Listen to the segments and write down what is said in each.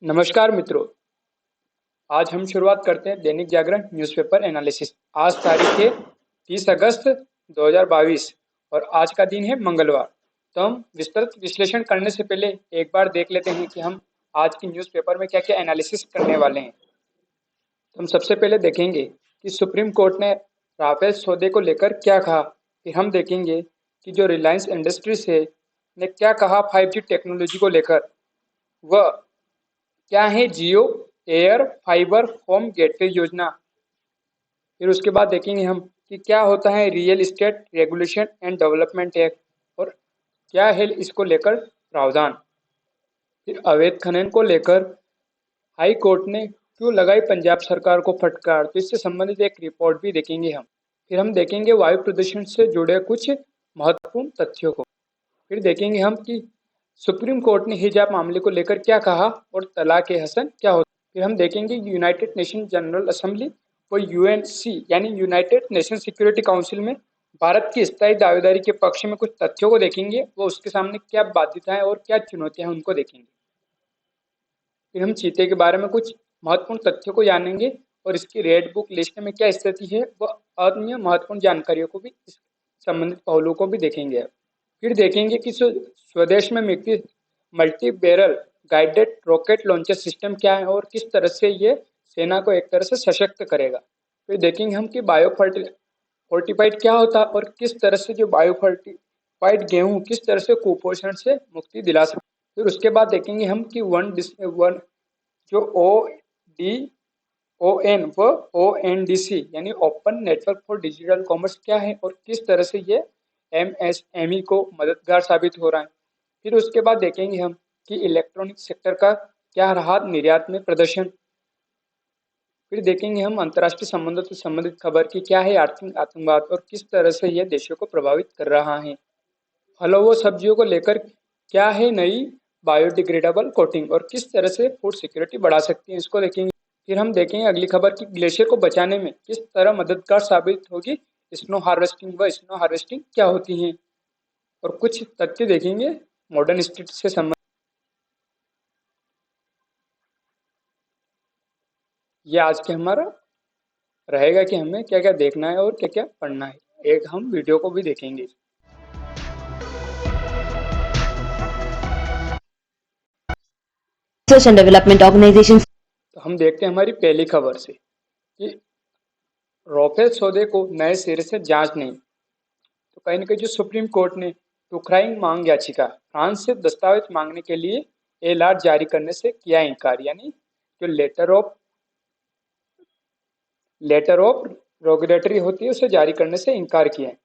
नमस्कार मित्रों। आज हम शुरुआत करते हैं दैनिक जागरण न्यूज़पेपर एनालिसिस। आज तारीख है 30 अगस्त 2022 और आज का दिन है मंगलवार। तो हम विस्तृत विश्लेषण करने से पहले एक बार देख लेते हैं कि हम आज की न्यूज़पेपर में क्या-क्या एनालिसिस करने वाले हैं। तो हम सबसे पहले देखेंगे कि सुप्रीम कोर्ट ने राफेल सौदे को लेकर क्या कहा। फिर हम देखेंगे कि जो रिलायंस इंडस्ट्रीज है ने क्या कहा 5G टेक्नोलॉजी को लेकर। वह क्या है जियो एयर फाइबर होम गेटवे योजना। फिर उसके बाद देखेंगे हम कि क्या होता है real estate regulation and development act और क्या है इसको लेकर प्रावधान। फिर अवैध खनन को लेकर हाई कोर्ट ने क्यों लगाई पंजाब सरकार को फटकार, तो इससे संबंधित एक रिपोर्ट भी देखेंगे हम। फिर हम देखेंगे वायु प्रदूषण से जुड़े कुछ महत्वपूर्ण तथ्यों को। फिर देखेंगे हम कि सुप्रीम कोर्ट ने हिजाब मामले को लेकर क्या कहा और तलाक ए हसन क्या होता है। फिर हम देखेंगे यूनाइटेड नेशन जनरल असेंबली और यूएनसी यानी यूनाइटेड नेशन सिक्योरिटी काउंसिल में भारत की स्थायी दावेदारी के पक्ष में कुछ तथ्यों को देखेंगे। वो उसके सामने क्या बाध्यताएं और क्या चुनौतियां हैं उनको देखेंगे। फिर हम चीते के बारे में कुछ महत्वपूर्ण तथ्यों को जानेंगे और इसकी रेड बुक लिस्ट में क्या स्थिति है वह अन्य महत्वपूर्ण जानकारियों को भी, इस संबंधित पहलुओं को भी देखेंगे। फिर देखेंगे कि स्वदेश में multi barrel guided rocket launcher system क्या है और किस तरह से ये सेना को एक तरह से सशक्त करेगा। फिर देखेंगे हम कि बायो फोर्टिफाइड क्या होता है और किस तरह से जो बायो फोर्टिफाइड गेहूं किस तरह से कुपोषण से मुक्ति दिला सकते। फिर उसके बाद देखेंगे हम कि वन जो ODON व ONDC यानी open network for digital commerce क्या है और किस तरह से ये MSME को मददगार साबित हो रहा है। फिर उसके बाद देखेंगे हम कि इलेक्ट्रॉनिक सेक्टर का क्या रहा निर्यात में प्रदर्शन। फिर देखेंगे हम अंतर्राष्ट्रीय संबंधों से संबंधित खबर की क्या है आर्थिक आतंकवाद और किस तरह से यह देशों को प्रभावित कर रहा है। फलों व सब्जियों को लेकर क्या है नई बायोडिग्रेडेबल कोटिंग और किस तरह से फूड सिक्योरिटी बढ़ा सकती है, इसको देखेंगे। फिर हम देखेंगे अगली खबर की ग्लेशियर को बचाने में किस तरह मददगार साबित होगी स्नो हार्वेस्टिंग व स्नो हार्वेस्टिंग क्या होती है और कुछ तथ्य देखेंगे मॉडर्न स्ट्रीट से संबंधित। ये आज के हमारा रहेगा कि हमें क्या क्या देखना है और क्या क्या पढ़ना है। एक हम वीडियो को भी देखेंगे। Research and Development Organizations तो हम देखते हैं हमारी पहली खबर से कि राफेल सौदे को नए सिरे से जांच नहीं। तो कहीं न कहीं जो सुप्रीम कोर्ट ने टुकराई मांग याचिका फ्रांस से दस्तावेज मांगने के लिए एलआर जारी करने से किया इनकार, यानी जो लेटर ऑफ रेगुलेटरी होती है उसे जारी करने से इनकार किया है।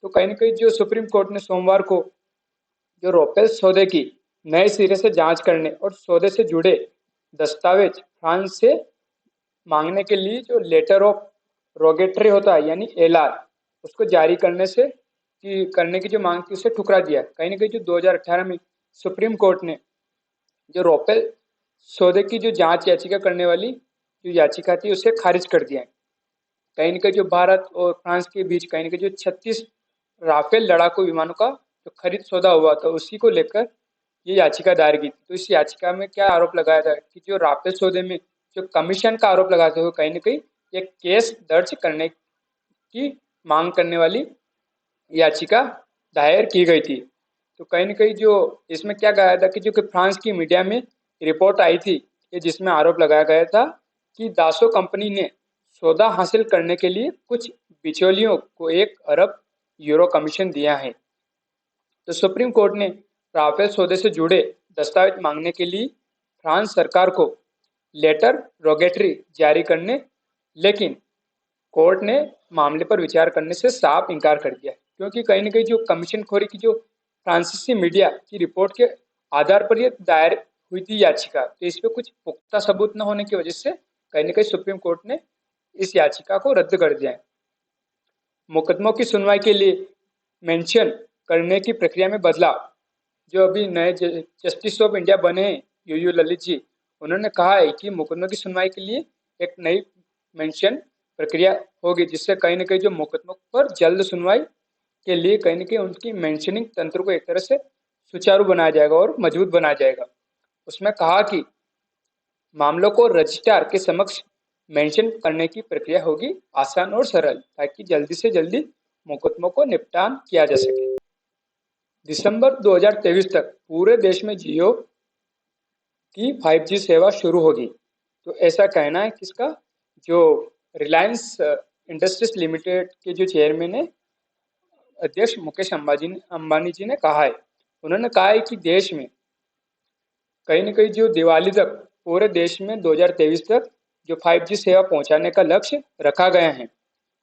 तो कहीं न कहीं जो सुप्रीम कोर्ट ने सोमवार को जो राफेल सौदे की नए सिरे से जांच करने और सौदे से जुड़े दस्तावेज फ्रांस से मांगने के लिए जो लेटर ऑफ रोगेटरी होता है यानी एलआर उसको जारी करने की जो मांग थी उसे ठुकरा दिया। कहीं ना कहीं जो 2018 में सुप्रीम कोर्ट ने जो राफेल सौदे की जो जांच याचिका करने वाली जो याचिका थी उसे खारिज कर दिया है। कहीं ना कहीं जो भारत और फ्रांस के बीच कहीं ना कहीं जो 36 राफेल लड़ाकू विमानों का जो खरीद सौदा हुआ था उसी को लेकर ये याचिका दायर की थी। तो इस याचिका में क्या आरोप लगाया था कि जो राफेल सौदे में जो कमीशन का आरोप लगाते हुए कहीं ना कहीं एक केस दर्ज करने की मांग करने वाली याचिका दायर की गई थी। तो कहीं ना कहीं जो इसमें क्या कहा था कि जो कि फ्रांस की मीडिया में रिपोर्ट आई थी कि जिसमें आरोप लगाया गया था कि दासो कंपनी ने सौदा हासिल करने के लिए कुछ बिचौलियों को 1 अरब यूरो कमीशन दिया है। तो सुप्रीम कोर्ट ने राफेल सौदे से जुड़े दस्तावेज मांगने के लिए फ्रांस सरकार को लेटर रोगेटरी जारी करने, लेकिन कोर्ट ने मामले पर विचार करने से साफ इनकार कर दिया, क्योंकि कहीं न कहीं जो कमीशन खोरी की जो फ्रांसीसी मीडिया की रिपोर्ट के आधार पर यह दायर हुई थी याचिका, तो इस पे कुछ पुख्ता सबूत न होने की वजह से कहीं न कहीं सुप्रीम कोर्ट ने इस याचिका को रद्द कर दिया है। मुकदमों की सुनवाई के लिए मेंशन करने की प्रक्रिया में बदलाव। जो अभी नए जस्टिस ऑफ इंडिया बने हैं यूयू ललित जी, उन्होंने कहा है कि मुकदमों की सुनवाई के लिए एक नई मेंशन प्रक्रिया होगी, जिससे कहीं न कहीं जो मुकदमों पर जल्द सुनवाई के लिए कहीं न कहीं उनकी मेंशनिंग तंत्र को एक तरह से सुचारू बनाया जाएगा और मजबूत बनाया जाएगा। उसमें कहा कि मामलों को रजिस्ट्रार के समक्ष मेंशन करने की प्रक्रिया होगी आसान और सरल, ताकि जल्दी से जल्दी मुकदमों को निपटान किया जा सके। दिसंबर 2023 तक पूरे देश में जियो की 5G सेवा शुरू होगी। तो ऐसा कहना है किसका, जो रिलायंस इंडस्ट्रीज लिमिटेड के जो चेयरमैन है, अध्यक्ष मुकेश अंबानी जी ने कहा है। उन्होंने कहा है कि देश में कहीं न कहीं जो दिवाली तक पूरे देश में 2023 तक जो 5G सेवा पहुंचाने का लक्ष्य रखा गया है।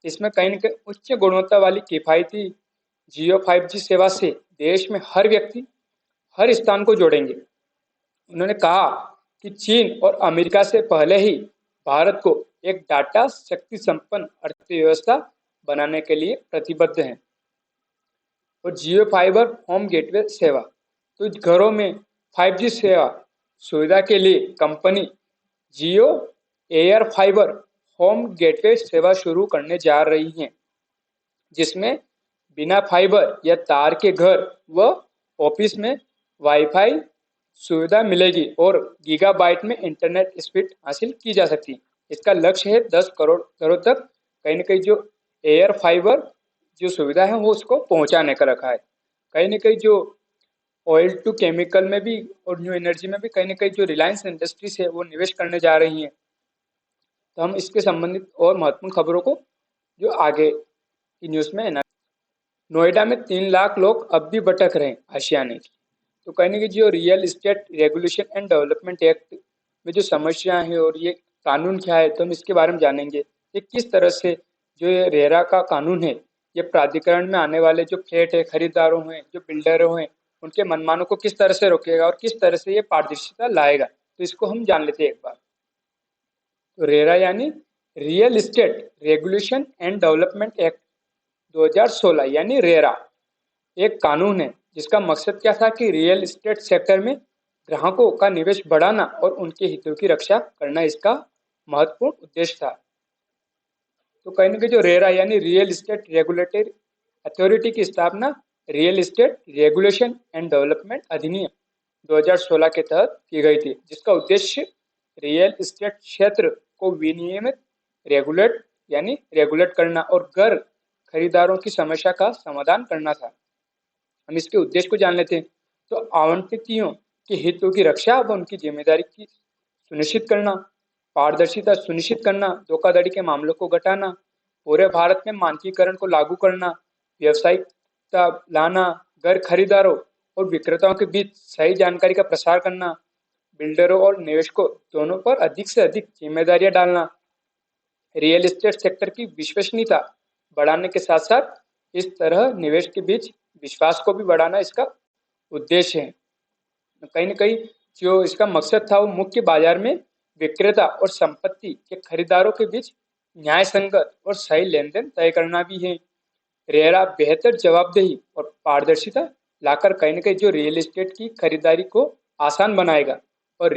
इसमें कहीं न कहीं उच्च गुणवत्ता वाली किफायती जियो 5G सेवा से देश में हर व्यक्ति, हर स्थान को जोड़ेंगे। उन्होंने कहा कि चीन और अमेरिका से पहले ही भारत को एक डाटा शक्ति संपन्न अर्थव्यवस्था बनाने के लिए प्रतिबद्ध है। और जियो फाइबर होम गेटवे सेवा, तो घरों में 5G सेवा सुविधा के लिए कंपनी जियो एयर फाइबर होम गेटवे सेवा शुरू करने जा रही है, जिसमें बिना फाइबर या तार के घर व ऑफिस में वाईफाई सुविधा मिलेगी और गीगाबाइट में इंटरनेट स्पीड हासिल की जा सकती है। इसका लक्ष्य है 10 करोड़ घरों तक कहीं न कहीं जो एयर फाइबर जो सुविधा है वो उसको पहुंचाने का रखा है। कहीं न कहीं जो ऑयल टू केमिकल में भी और न्यू एनर्जी में भी कहीं न कहीं जो रिलायंस इंडस्ट्रीज है वो निवेश करने जा रही है। तो हम इसके संबंधित और महत्वपूर्ण खबरों को जो आगे की न्यूज़ में नोएडा में 3 लाख लोग अब भी भटक रहे हैं आशियाने की। तो कहने की जो real estate regulation and development act में जो समस्या है और ये कानून क्या है, तो हम इसके बारे में जानेंगे। ये किस तरह से जो ये रेरा का कानून है, ये प्राधिकरण में आने वाले जो फ्लैट है खरीदारों हैं, जो बिल्डरों हैं, उनके मनमानों को किस तरह से रोकेगा और किस तरह से ये पारदर्शिता लाएगा। तो इसको हम जान लेते हैं एक बार। तो रेरा यानी real estate regulation and development act 2016 यानी रेरा एक कानून है जिसका मकसद क्या था कि रियल एस्टेट सेक्टर में ग्राहकों का निवेश बढ़ाना और उनके हितों की रक्षा करना इसका महत्वपूर्ण उद्देश्य था। तो कहीं न कहीं जो रेरा यानी रियल एस्टेट रेगुलेटरी अथॉरिटी की स्थापना real estate regulation and development अधिनियम 2016 के तहत की गई थी, जिसका उद्देश्य रियल एस्टेट क्षेत्र को विनियमित रेगुलेट करना और घर खरीदारों की समस्या का समाधान करना था। हम इसके उद्देश्य को जान लेते हैं। तो आवंटितियों के हितों की रक्षा व उनकी जिम्मेदारी की सुनिश्चित करना, पारदर्शिता सुनिश्चित करना, धोखाधड़ी के मामलों को घटाना, पूरे भारत में मानकीकरण को लागू करना, व्यावसायिकता लाना, घर खरीदारों और विक्रेताओं के बीच सही जानकारी का प्रसार करना, बिल्डरों और निवेशकों दोनों पर अधिक से अधिक जिम्मेदारियां डालना, रियल एस्टेट सेक्टर की विश्वसनीयता बढ़ाने के साथ साथ इस तरह निवेश के बीच विश्वास को भी बढ़ाना इसका उद्देश्य है। कहीं न कहीं जो इसका मकसद था वो मुख्य बाजार में विक्रेता और संपत्ति के खरीदारों के बीच न्याय संगत और सही लेन-देन तय करना भी है। रेरा बेहतर जवाबदेही और पारदर्शिता लाकर कहीं न कहीं जो रियल एस्टेट की खरीदारी को आसान बनाएगा और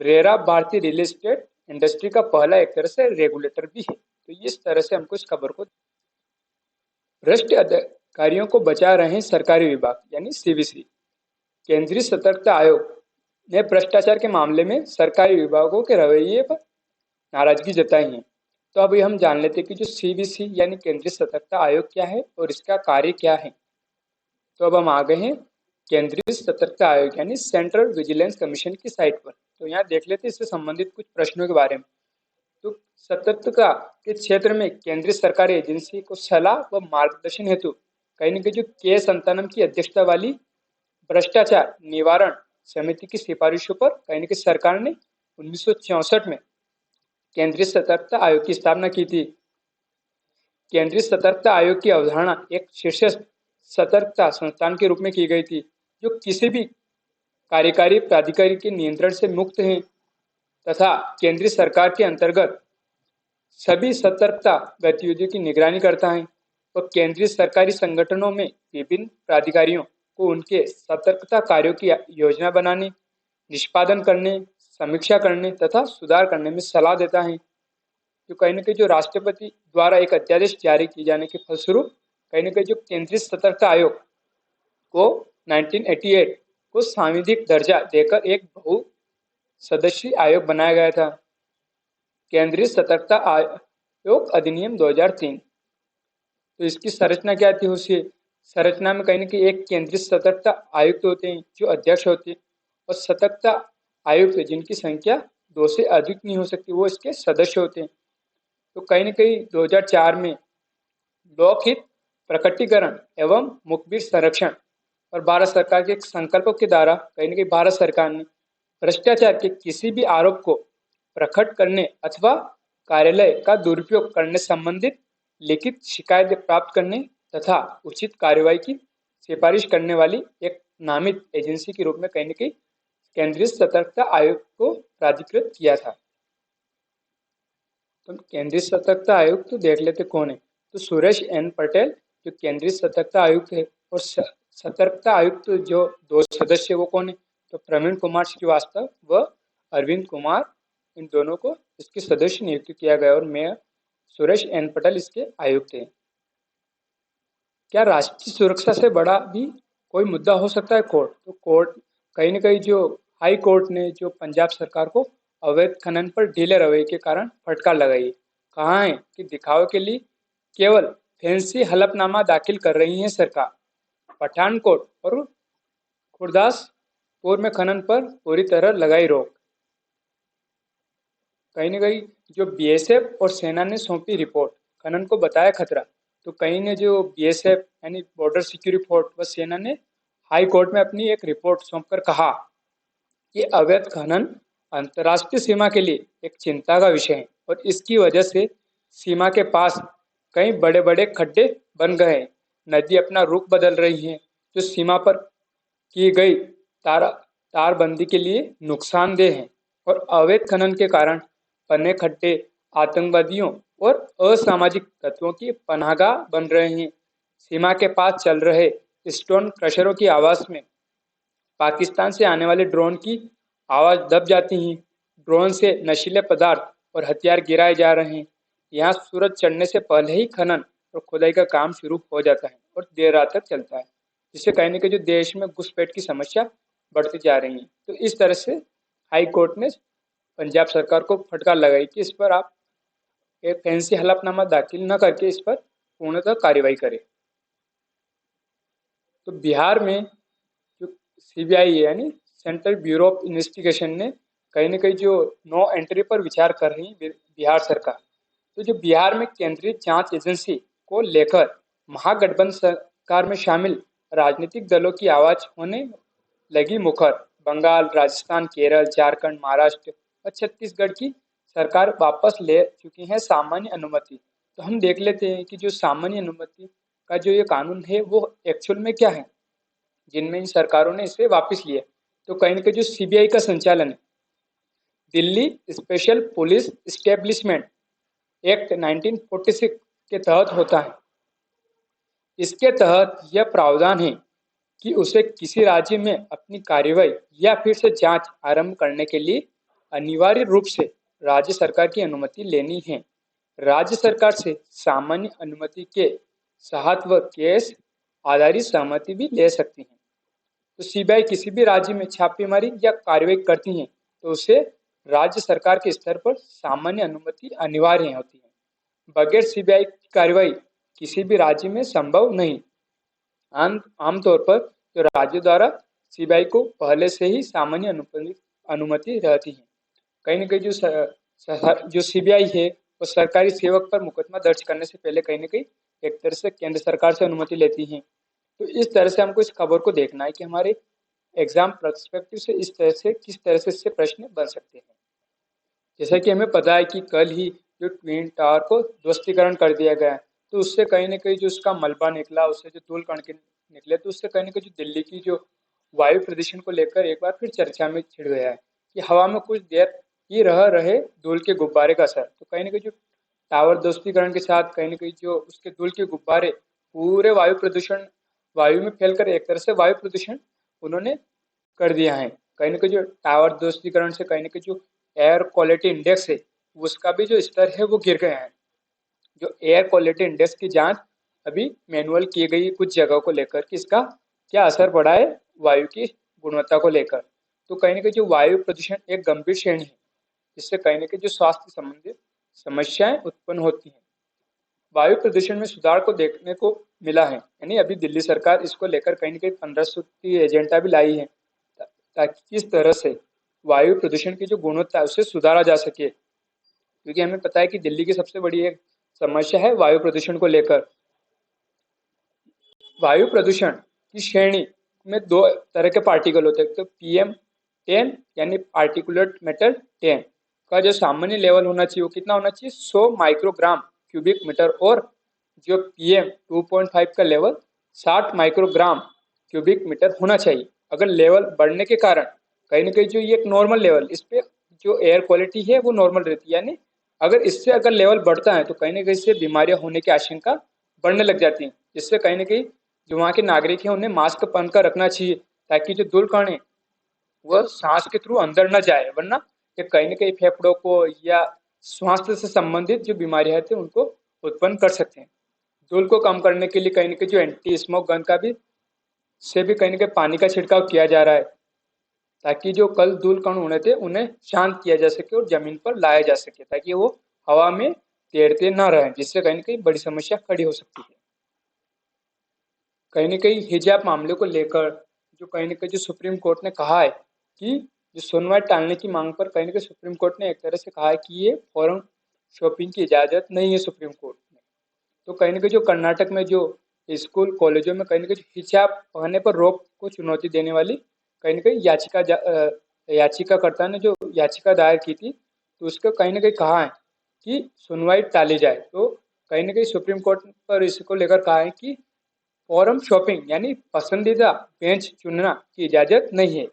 रेरा भारतीय रियल एस्टेट इंडस्ट्री का पहला एक तरह से रेगुलेटर भी है। तो इस तरह से हमको इस खबर को भ्रष्ट अधिकारियों को बचा रहे हैं सरकारी विभाग यानी सीवीसी। केंद्रीय सतर्कता आयोग ने भ्रष्टाचार के मामले में सरकारी विभागों के रवैये पर नाराजगी जताई है। तो अभी हम जान लेते हैं कि जो सीवीसी यानी केंद्रीय सतर्कता आयोग क्या है और इसका कार्य क्या है। तो अब हम आ गए हैं केंद्रीय सतर्कता आयोग यानी सेंट्रल विजिलेंस कमीशन की साइट पर। तो यहाँ देख लेते हैं इससे संबंधित कुछ प्रश्नों के बारे में। तो सतर्कता के क्षेत्र में केंद्रीय सरकारी एजेंसी को सलाह व मार्गदर्शन हेतु कहीं न कहीं जो के संतानम की अध्यक्षता वाली भ्रष्टाचार निवारण समिति की सिफारिशों पर कहीं न कहीं सरकार ने 1964 में केंद्रीय सतर्कता आयोग की स्थापना की थी। केंद्रीय सतर्कता आयोग की अवधारणा एक शीर्ष सतर्कता संस्थान के रूप में की गई थी, जो किसी भी कार्यकारी प्राधिकारी के नियंत्रण से मुक्त है तथा केंद्रीय सरकार के अंतर्गत सभी सतर्कता गतिविधियों की निगरानी करता है और केंद्रीय सरकारी संगठनों में विभिन्न प्राधिकारियों को उनके सतर्कता कार्यों की योजना बनाने, निष्पादन करने, समीक्षा करने तथा सुधार करने में सलाह देता है। जो कहीं न कहीं जो राष्ट्रपति द्वारा एक अध्यादेश जारी किए जाने के फलस्वरूप कहीं न कहीं जो केंद्रीय सतर्कता आयोग को 1988 को सांविधिक दर्जा देकर एक सदस्यीय आयोग बनाया गया था, केंद्रीय सतर्कता आयोग अधिनियम 2003। तो इसकी संरचना क्या थी? उसी संरचना में कहीं ना कहीं एक केंद्रीय सतर्कता आयुक्त होते हैं जो अध्यक्ष होते हैं, और सतर्कता आयुक्त जिनकी संख्या दो से अधिक नहीं हो सकती वो इसके सदस्य होते हैं। तो कहीं ना कहीं 2004 में लोकहित प्रकटीकरण एवं मुखबिर संरक्षण और भारत सरकार के संकल्पों के द्वारा कहीं न कहीं भारत सरकार ने भ्रष्टाचार के किसी भी आरोप को प्रकट करने अथवा कार्यालय का दुरुपयोग करने संबंधित लिखित शिकायत प्राप्त करने तथा उचित कार्रवाई की सिफारिश करने वाली एक नामित एजेंसी के रूप में कहीं न कहीं केंद्रीय सतर्कता आयोग को प्राधिकृत किया था। तो केंद्रीय सतर्कता आयुक्त तो देख लेते कौन है। तो सुरेश एन पटेल जो केंद्रीय सतर्कता आयुक्त है, और सतर्कता आयुक्त जो दो सदस्य वो कौन है? तो प्रवीण कुमार श्रीवास्तव व अरविंद कुमार, इन दोनों को इसके सदस्य नियुक्त किया गया और मेयर सुरेश एन पटेल इसके आयुक्त हैं। क्या राष्ट्रीय सुरक्षा से बड़ा भी कोई मुद्दा हो सकता है कोर्ट? तो कोर्ट कहीं न कहीं जो हाई कोर्ट ने जो पंजाब सरकार को अवैध खनन पर ढीले रवैये के कारण फटकार लगाई। कहा है कि दिखावे के लिए केवल फैंसी हलफनामा दाखिल कर रही है सरकार। पठानकोट और गुरदासपुर में खनन पर पूरी तरह लगाई रोक। कहीं न कहीं जो बीएसएफ और सेना ने सौंपी रिपोर्ट, खनन को बताया खतरा। तो कहीं ने जो बीएसएफ यानी बॉर्डर सिक्योरिटी फोर्स व सेना ने हाई कोर्ट में अपनी एक रिपोर्ट सौंपकर कहा कि अवैध खनन अंतर्राष्ट्रीय सीमा के लिए एक चिंता का विषय है और इसकी वजह से सीमा के पास कई बड़े बड़े खड्डे बन गए हैं। नदी अपना रुख बदल रही है, जो सीमा पर की गई तारबंदी के लिए नुकसानदेह है, और अवैध खनन के कारण बने खड्डे आतंकवादियों और असामाजिक तत्वों की पनाहगाह बन रहे हैं। सीमा के पास चल रहे स्टोन क्रशरों की आवाज में पाकिस्तान से आने वाले ड्रोन की आवाज दब जाती है। ड्रोन से नशीले पदार्थ और हथियार गिराए जा रहे हैं। यहाँ सूरज चढ़ने से पहले ही खनन और खुदाई का काम शुरू हो जाता है और देर रात तक चलता है, जिससे कहने के जो देश में घुसपैठ की समस्या बढ़ती जा रही है। तो इस तरह से हाई कोर्ट ने पंजाब सरकार को फटकार लगाई कि इस पर आप एक फैंसी हलफनामा दाखिल न करके इस पर पूर्णतः कार्रवाई करें। तो बिहार में जो सीबीआई है यानी सेंट्रल ब्यूरो ऑफ इन्वेस्टिगेशन ने कहीं न कहीं जो नो एंट्री पर विचार कर रही है बिहार सरकार। तो जो बिहार में केंद्रीय जांच एजेंसी को लेकर महागठबंधन सरकार में शामिल राजनीतिक दलों की आवाज होने लगी मुखर। बंगाल, राजस्थान, केरल, झारखंड, महाराष्ट्र और छत्तीसगढ़ की सरकार वापस ले चुकी है सामान्य अनुमति। तो हम देख लेते हैं कि जो सामान्य अनुमति का जो ये कानून है वो एक्चुअल में क्या है, जिनमें इन सरकारों ने इसे वापस लिया। तो कहीं ना कहीं जो सीबीआई का संचालन है Delhi special police establishment act 1946 के तहत होता है। इसके तहत यह प्रावधान है कि उसे किसी राज्य में अपनी कार्रवाई या फिर से जांच आरंभ करने के लिए अनिवार्य रूप से राज्य सरकार की अनुमति लेनी है। राज्य सरकार से सामान्य अनुमति के साथ वह केस आधारित सहमति भी ले सकती है। तो सीबीआई किसी भी राज्य में छापेमारी या कार्रवाई करती है तो उसे राज्य सरकार के स्तर पर सामान्य अनुमति अनिवार्य होती है। बगैर सीबीआई की कार्रवाई किसी भी राज्य में संभव नहीं। आमतौर पर जो राज्य द्वारा सीबीआई को पहले से ही सामान्य अनुमति रहती है। कहीं न कहीं जो सीबीआई है वो सरकारी सेवक पर मुकदमा दर्ज करने से पहले कहीं न कहीं एक तरह से केंद्र सरकार से अनुमति लेती है। तो इस तरह से हमको इस खबर को देखना है कि हमारे एग्जाम पर्सपेक्टिव से इस तरह से किस तरह से इससे प्रश्न बन सकते हैं। जैसा कि हमें पता है कि कल ही जो ट्विन टावर को ध्वस्तीकरण कर दिया गया है, तो उससे कहीं न कहीं जो उसका मलबा निकला, उससे जो धूल कण के निकले, तो उससे कहीं न कहीं जो दिल्ली की जो वायु प्रदूषण को लेकर एक बार फिर चर्चा में छिड़ गया है कि हवा में कुछ देर ही रहे धूल के गुब्बारे का असर। तो कहीं न कहीं जो टावर ध्वस्तीकरण के साथ कहीं न कहीं जो उसके धूल के गुब्बारे पूरे वायु में फैलकर एक तरह से वायु प्रदूषण उन्होंने कर दिया है। कहीं न कहीं जो टावर ध्वस्तीकरण से कहीं न कहीं जो एयर क्वालिटी इंडेक्स है उसका भी जो स्तर है वो गिर गया है। जो एयर क्वालिटी इंडेक्स की जांच अभी मैनुअल की गई कुछ जगहों को लेकर कि इसका क्या असर पड़ा है वायु की गुणवत्ता को लेकर। तो कहीं ना कहीं जो वायु प्रदूषण एक गंभीर श्रेणी है, जिससे कहीं ना कहीं जो स्वास्थ्य संबंधित समस्याएं उत्पन्न होती हैं। वायु प्रदूषण में सुधार को देखने को मिला है, यानी अभी दिल्ली सरकार इसको लेकर कहीं ना कहीं 15 सूत्री एजेंडा भी लाई है, ताकि किस तरह से वायु प्रदूषण की जो गुणवत्ता है उसे सुधारा जा सके। क्योंकि हमें पता है कि दिल्ली की सबसे बड़ी एक समस्या है वायु प्रदूषण को लेकर। वायु प्रदूषण की श्रेणी में दो तरह के पार्टिकल होते हैं। तो PM10 यानी पार्टिकुलेट मैटर 10 का जो सामान्य लेवल होना चाहिए वो कितना होना चाहिए, 100 माइक्रोग्राम क्यूबिक मीटर, और जो PM2.5 का लेवल 60 माइक्रोग्राम क्यूबिक मीटर होना चाहिए। अगर लेवल बढ़ने के कारण कहीं ना कहीं जो ये एक नॉर्मल लेवल, इस पे जो एयर क्वालिटी है वो नॉर्मल रहती है, यानी अगर लेवल बढ़ता है तो कहीं ना कहीं से बीमारियां होने की आशंका बढ़ने लग जाती है। जिससे कहीं ना कहीं जो वहाँ के नागरिक हैं उन्हें मास्क पहन कर रखना चाहिए, ताकि जो धूल कण है वह सांस के थ्रू अंदर न जाए, वरना ये कहीं ना कहीं फेफड़ों को या स्वास्थ्य से संबंधित जो बीमारियां थी उनको उत्पन्न कर सकते हैं। धूल को कम करने के लिए कहीं ना कहीं जो एंटी स्मोक गन का भी से भी कहीं ना कहीं पानी का छिड़काव किया जा रहा है, ताकि जो कल धूल कण उड़े थे उन्हें शांत किया जा सके और जमीन पर लाया जा सके, ताकि वो हवा में तैरते न रहें, जिससे कहीं ना कहीं बड़ी समस्या खड़ी हो सकती है। कहीं ना कहीं हिजाब मामले को लेकर जो कहीं ना कहीं जो सुप्रीम कोर्ट ने कहा है कि जो सुनवाई टालने की मांग पर कहीं ना कहीं सुप्रीम कोर्ट ने एक तरह से कहा है कि ये फॉरेन शॉपिंग की इजाज़त नहीं है सुप्रीम कोर्ट ने। तो कहीं ना कहीं जो कर्नाटक में जो स्कूल कॉलेजों में कहीं ना कहीं हिजाब पहनने पर रोक को चुनौती देने वाली कहीं ना कहीं याचिकाकर्ता ने जो याचिका दायर की थी, तो उसको कहीं ना कहीं कहा है कि सुनवाई टाली जाए। तो कहीं ना कहीं सुप्रीम कोर्ट पर इसको लेकर कहा है कि फोरम शॉपिंग यानी पसंदीदा बेंच चुनना की इजाजत नहीं है।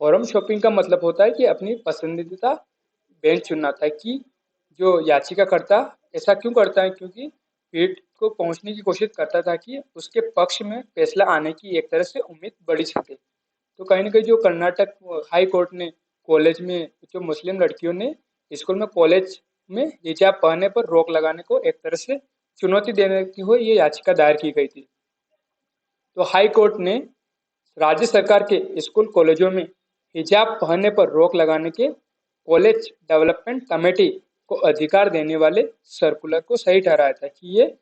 फोरम शॉपिंग का मतलब होता है कि अपनी पसंदीदा बेंच चुनना था। कि जो याचिकाकर्ता ऐसा क्यों करता है, क्योंकि पीठ को पहुंचने की कोशिश करता था कि उसके पक्ष में फैसला आने की एक तरह से उम्मीद बढ़ी सके। तो कहीं ना कहीं जो कर्नाटक हाई कोर्ट ने कॉलेज में जो मुस्लिम लड़कियों ने स्कूल में कॉलेज में हिजाब पहनने पर रोक लगाने को एक तरह से चुनौती देने की हुई ये याचिका दायर की गई थी। तो हाई कोर्ट ने राज्य सरकार के स्कूल कॉलेजों में हिजाब पहनने पर रोक लगाने के कॉलेज डेवलपमेंट कमेटी को अधिकार देने वाले सर्कुलर को सही ठहराया था, कि ये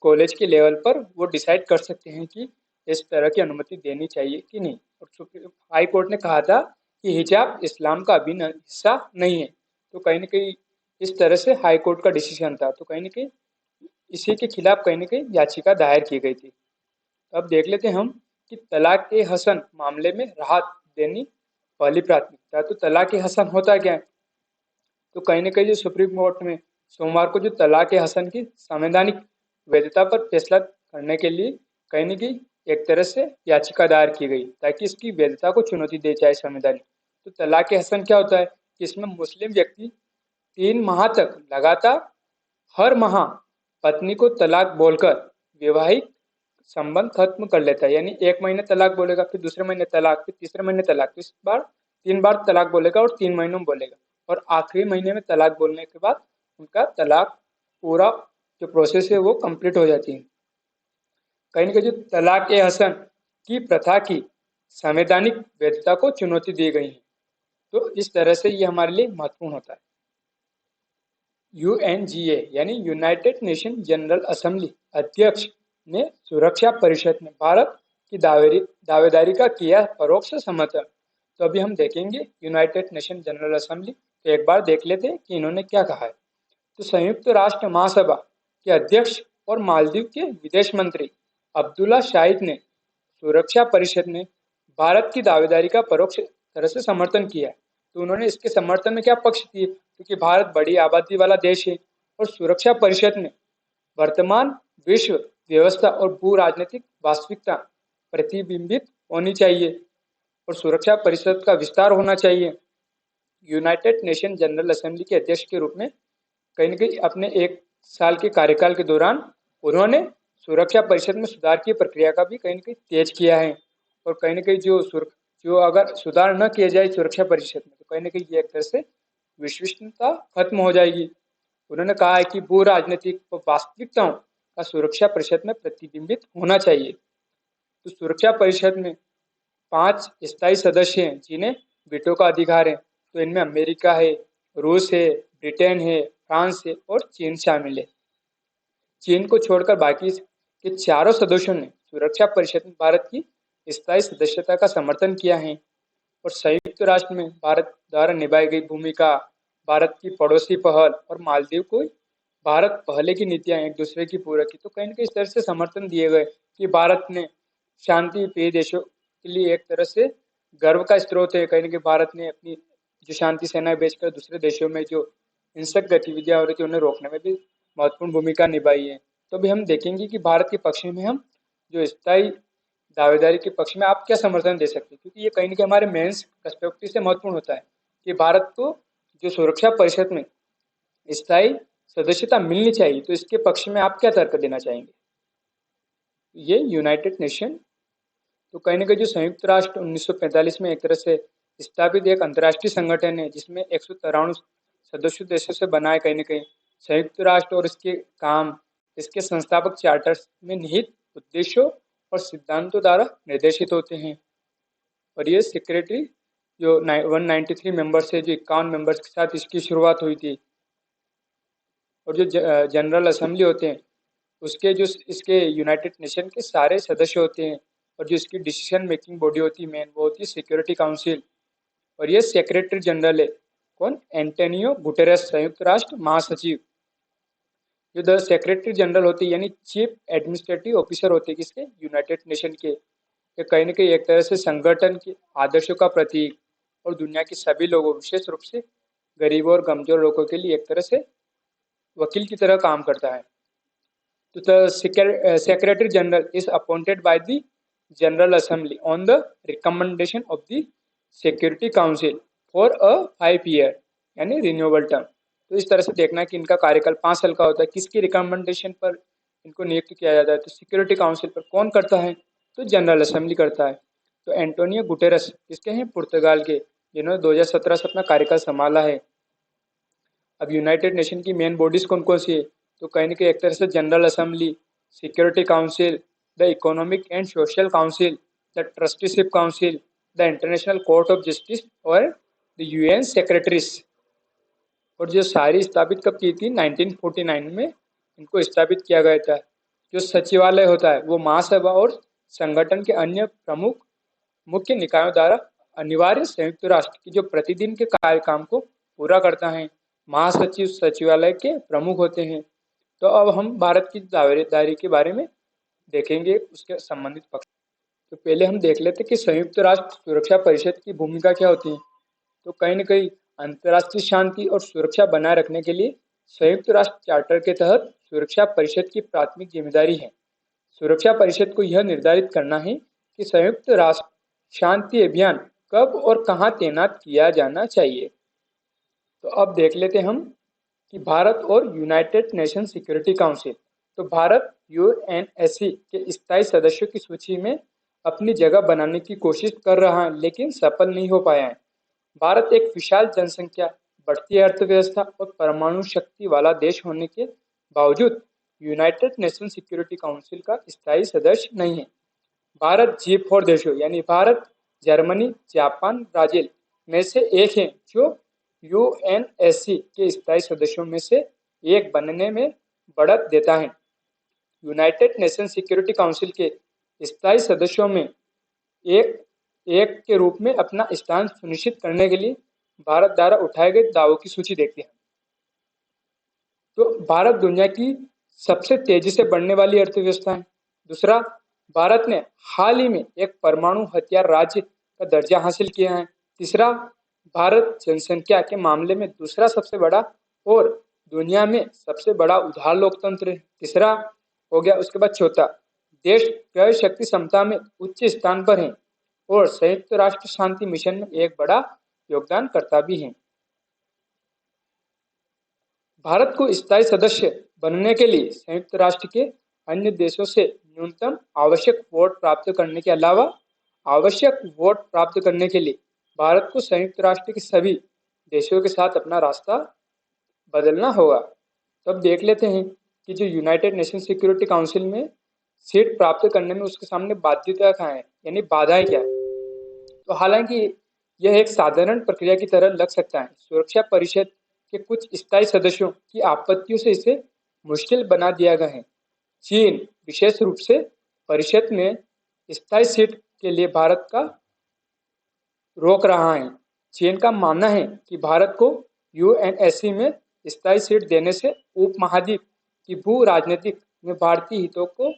कॉलेज के लेवल पर वो डिसाइड कर सकते हैं कि इस तरह की अनुमति देनी चाहिए कि नहीं। और सुप्रीम हाई कोर्ट ने कहा था कि हिजाब इस्लाम का अभिन्न हिस्सा नहीं है। तो कहीं ना कहीं इस तरह से हाई कोर्ट का डिसीजन था। तो कहीं ना कहीं इसी के खिलाफ कहीं ना कहीं याचिका दायर की गई थी। अब देख लेते हैं हम कि तलाक ए हसन मामले में राहत देनी पहली प्राथमिकता। तो तलाक ए हसन होता क्या है? तो कहीं ना कहीं जो सुप्रीम कोर्ट में सोमवार को जो तलाक ए हसन की संवैधानिक वैधता पर फैसला करने के लिए कहीं ना कहीं एक तरह से याचिका दायर की गई, ताकि इसकी वैधता को चुनौती दी जाए संवैधानिक। तो तलाक ए हसन क्या होता है कि इसमें मुस्लिम व्यक्ति 3 माह तक लगातार हर माह पत्नी को तलाक बोलकर वैवाहिक संबंध खत्म कर लेता है। यानी 1 महीने तलाक बोलेगा, फिर दूसरे महीने तलाक, फिर तीसरे महीने तलाक, तो इस बार 3 बार तलाक बोलेगा और 3 महीनों में बोलेगा, और आखिरी महीने में तलाक बोलने के बाद उनका तलाक पूरा जो प्रोसेस है वो कंप्लीट हो जाती है। कहीं ना कहीं जो तलाक ए हसन की प्रथा की संवैधानिक वैधता को चुनौती दी गई है। तो इस तरह से ये हमारे लिए महत्वपूर्ण होता है। UNGA यानी यूनाइटेड नेशन जनरल असेंबली अध्यक्ष ने सुरक्षा परिषद में भारत की दावेदारी का किया परोक्ष समर्थन। तो अभी हम देखेंगे यूनाइटेड नेशन जनरल असेंबली, तो एक बार देख लेते हैं कि इन्होंने क्या कहा है। तो संयुक्त राष्ट्र महासभा के अध्यक्ष और मालदीव के विदेश मंत्री अब्दुल्ला शाहिद ने सुरक्षा परिषद में भारत की दावेदारी का परोक्ष तरह से समर्थन किया है। तो उन्होंने इसके समर्थन में क्या पक्ष दिए, क्योंकि भारत बड़ी आबादी वाला देश है और सुरक्षा परिषद में वर्तमान विश्व व्यवस्था और भू राजनीतिक वास्तविकता प्रतिबिंबित होनी चाहिए और सुरक्षा परिषद का विस्तार होना चाहिए। यूनाइटेड नेशन जनरल असेंबली के अध्यक्ष के रूप में कहीं न कहीं अपने 1 साल के कार्यकाल के दौरान उन्होंने सुरक्षा परिषद में सुधार की प्रक्रिया का भी कहीं न कहीं तेज किया है। और कहीं न कहीं जो अगर सुधार न किया जाए सुरक्षा परिषद में, तो कहीं न कहीं ये एक तरह से विश्वसनीयता खत्म हो जाएगी। उन्होंने कहा है कि भू राजनीतिक व वास्तविकताओं का सुरक्षा परिषद में प्रतिबिंबित होना चाहिए। तो सुरक्षा परिषद में 5 स्थायी सदस्य हैं जिन्हें वीटो का अधिकार है। तो इनमें अमेरिका है, रूस है, ब्रिटेन है, फ्रांस है और चीन शामिल है। चीन को छोड़कर बाकी के चारों सदस्यों ने सुरक्षा परिषद में भारत की स्थायी सदस्यता का समर्थन किया है। और संयुक्त राष्ट्र में भारत द्वारा निभाई गई भूमिका, भारत की पड़ोसी पहल और मालदीव को भारत पहले की नीतियां एक दूसरे की पूरक की। तो कहीं ना कहीं इस तरह से समर्थन दिए गए कि भारत ने शांति प्रिय देशों के लिए एक तरह से गर्व का स्रोत है। कहीं ना कहीं भारत ने अपनी जो शांति सेनाएं भेजकर दूसरे देशों में जो हिंसक गतिविधियां हो रही थी उन्हें रोकने में भी महत्वपूर्ण भूमिका निभाई है। तो भी हम देखेंगे कि भारत के पक्ष में हम जो स्थायी दावेदारी के पक्ष में आप क्या समर्थन दे सकते हैं, क्योंकि ये कहीं ना कहीं हमारे मेंस पर्सपेक्टिव से महत्वपूर्ण होता है कि भारत को जो सुरक्षा परिषद में स्थायी सदस्यता मिलनी चाहिए। तो इसके पक्ष में आप क्या तर्क देना चाहेंगे? ये यूनाइटेड नेशन तो कहीं ना कहीं जो संयुक्त राष्ट्र 1945 में एक तरह से स्थापित एक अंतर्राष्ट्रीय संगठन है जिसमें 193 सदस्य देशों से बना है। कहीं ना कहीं संयुक्त राष्ट्र और इसके काम, इसके संस्थापक चार्टर में निहित उद्देश्यों और सिद्धांतों द्वारा निर्देशित होते हैं। और ये सेक्रेटरी जो 193 मेंबर्स है, जो 51 मेंबर्स के साथ इसकी शुरुआत हुई थी। और जो जनरल असेंबली होते हैं उसके जो इसके यूनाइटेड नेशन के सारे सदस्य होते हैं। और जो इसकी डिसीजन मेकिंग बॉडी होती है मेन, वो होती है सिक्योरिटी काउंसिल। और ये सेक्रेटरी जनरल है कौन? एंटोनियो गुटेरेस, संयुक्त राष्ट्र महासचिव। जो द सेक्रेटरी जनरल होती है यानी चीफ एडमिनिस्ट्रेटिव ऑफिसर होते हैं किसके? यूनाइटेड नेशन के। ये कहीं ना कहीं एक तरह से संगठन के आदर्शों का प्रतीक और दुनिया के सभी लोगों, विशेष रूप से गरीबों और कमजोर लोगों के लिए एक तरह से वकील की तरह काम करता है। तो the secretary general is appointed by the general assembly on the recommendation of the security council for a 5 year यानी रिन्यूएबल टर्म। तो इस तरह से देखना कि इनका कार्यकाल 5 साल का होता है। किसकी रिकमेंडेशन पर इनको नियुक्त किया जाता है? तो सिक्योरिटी काउंसिल पर। कौन करता है? तो जनरल असेंबली करता है। तो एंटोनियो गुटेरस किसके हैं? पुर्तगाल के, जिन्होंने 2017 से अपना कार्यकाल संभाला है। अब यूनाइटेड नेशन की मेन बॉडीज कौन कौन सी है? तो कहीं ना कहीं एक तरह से general assembly, security council, the economic and social council, the trusteeship council, the international court of justice और द यूएन सेक्रेटरीज। और जो सारी स्थापित कब की थी? 1949 में इनको स्थापित किया गया था। जो सचिवालय होता है वो महासभा और संगठन के अन्य प्रमुख मुख्य निकायों द्वारा अनिवार्य संयुक्त राष्ट्र की जो प्रतिदिन के कार्यक्रम को पूरा करता है। महासचिव सचिवालय के प्रमुख होते हैं। तो अब हम भारत की दावेदारी के बारे में देखेंगे, उसके संबंधित पक्ष। तो पहले हम देख लेते कि संयुक्त राष्ट्र सुरक्षा परिषद की भूमिका क्या होती है। तो कहीं न कहीं अंतर्राष्ट्रीय शांति और सुरक्षा बनाए रखने के लिए संयुक्त राष्ट्र चार्टर के तहत सुरक्षा परिषद की प्राथमिक जिम्मेदारी है। सुरक्षा परिषद को यह निर्धारित करना है कि संयुक्त राष्ट्र शांति अभियान कब और कहां तैनात किया जाना चाहिए। तो अब देख लेते हम कि भारत और यूनाइटेड नेशन सिक्योरिटी काउंसिल। तो भारत यूएनएससी के स्थायी सदस्यों की सूची में अपनी जगह बनाने की कोशिश कर रहा है लेकिन सफल नहीं हो पाया है। भारत एक विशाल जनसंख्या, बढ़ती अर्थव्यवस्था और परमाणु शक्ति वाला देश होने के बावजूद यूनाइटेड नेशन सिक्योरिटी काउंसिल का स्थायी सदस्य नहीं है। भारत G4 देशों यानी भारत, जर्मनी, जापान, ब्राजील में से एक है जो यूएनएससी के स्थायी सदस्यों में से एक बनने में बढ़त देता है। यूनाइटेड नेशन सिक्योरिटी काउंसिल के स्थायी सदस्यों में एक एक के रूप में अपना स्थान सुनिश्चित करने के लिए भारत द्वारा उठाए गए दावों की सूची देखते हैं। तो भारत दुनिया की सबसे तेजी से बढ़ने वाली अर्थव्यवस्था है। दूसरा, भारत ने हाल ही में एक परमाणु हथियार राज्य का दर्जा हासिल किया है। तीसरा, भारत जनसंख्या के मामले में दूसरा सबसे बड़ा और दुनिया में सबसे बड़ा उदार लोकतंत्र है। तीसरा हो गया। उसके बाद चौथा, देश क्रय शक्ति क्षमता में उच्च स्थान पर है और संयुक्त राष्ट्र शांति मिशन में एक बड़ा योगदानकर्ता भी है। भारत को स्थायी सदस्य बनने के लिए संयुक्त राष्ट्र के अन्य देशों से न्यूनतम आवश्यक वोट प्राप्त करने के अलावा आवश्यक वोट प्राप्त करने के लिए भारत को संयुक्त राष्ट्र के सभी देशों के साथ अपना रास्ता बदलना होगा। तो अब देख लेते हैं कि जो यूनाइटेड नेशन सिक्योरिटी काउंसिल में सीट प्राप्त करने में उसके सामने बाध्यता क्या है, यानी बाधाएं क्या है। तो हालांकि यह एक साधारण प्रक्रिया की तरह लग सकता है, सुरक्षा परिषद के कुछ स्थायी सदस्यों की आपत्तियों से इसे मुश्किल बना दिया गया है। चीन विशेष रूप से परिषद में स्थायी सीट के लिए भारत का रोक रहा है। चीन का मानना है कि भारत को यूएनएससी में स्थायी सीट देने से उपमहाद्वीप की भू राजनीतिक में भारतीय हितों को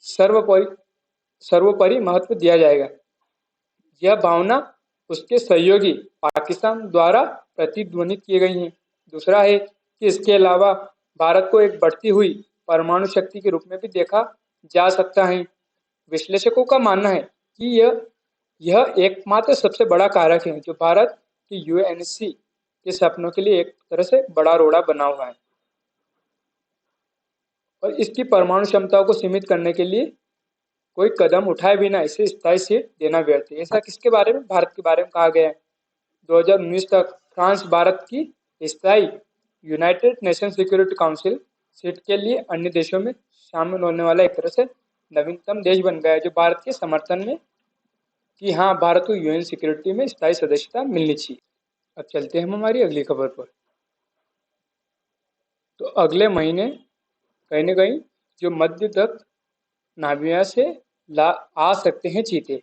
सर्वोपरि सर्वोपरि महत्व दिया जाएगा। यह भावना उसके सहयोगी पाकिस्तान द्वारा प्रतिध्वनित की गई है। दूसरा है कि इसके अलावा भारत को एक बढ़ती हुई परमाणु शक्ति के रूप में भी देखा जा सकता है। विश्लेषकों का मानना है कि यह एकमात्र सबसे बड़ा कारक है जो भारत की यूएनएससी के सपनों के लिए एक तरह से बड़ा रोड़ा बना हुआ है, और इसकी परमाणु क्षमताओं को सीमित करने के लिए कोई कदम उठाए बिना इसे स्थायी सीट देना व्यर्थ है। ऐसा किसके बारे में? भारत के बारे में कहा गया है। 2019 तक फ्रांस भारत की स्थायी United nation security council seat के लिए अन्य देशों में शामिल होने वाला एक तरह से नवीनतम देश बन गया है, जो भारत के समर्थन में कि हाँ, भारत को यूएन सिक्योरिटी में स्थायी सदस्यता मिलनी चाहिए। अब चलते हैं हम हमारी अगली खबर पर। तो अगले महीने कहीं ना कहीं जो मध्य तक नामीबिया से ला आ सकते हैं चीते।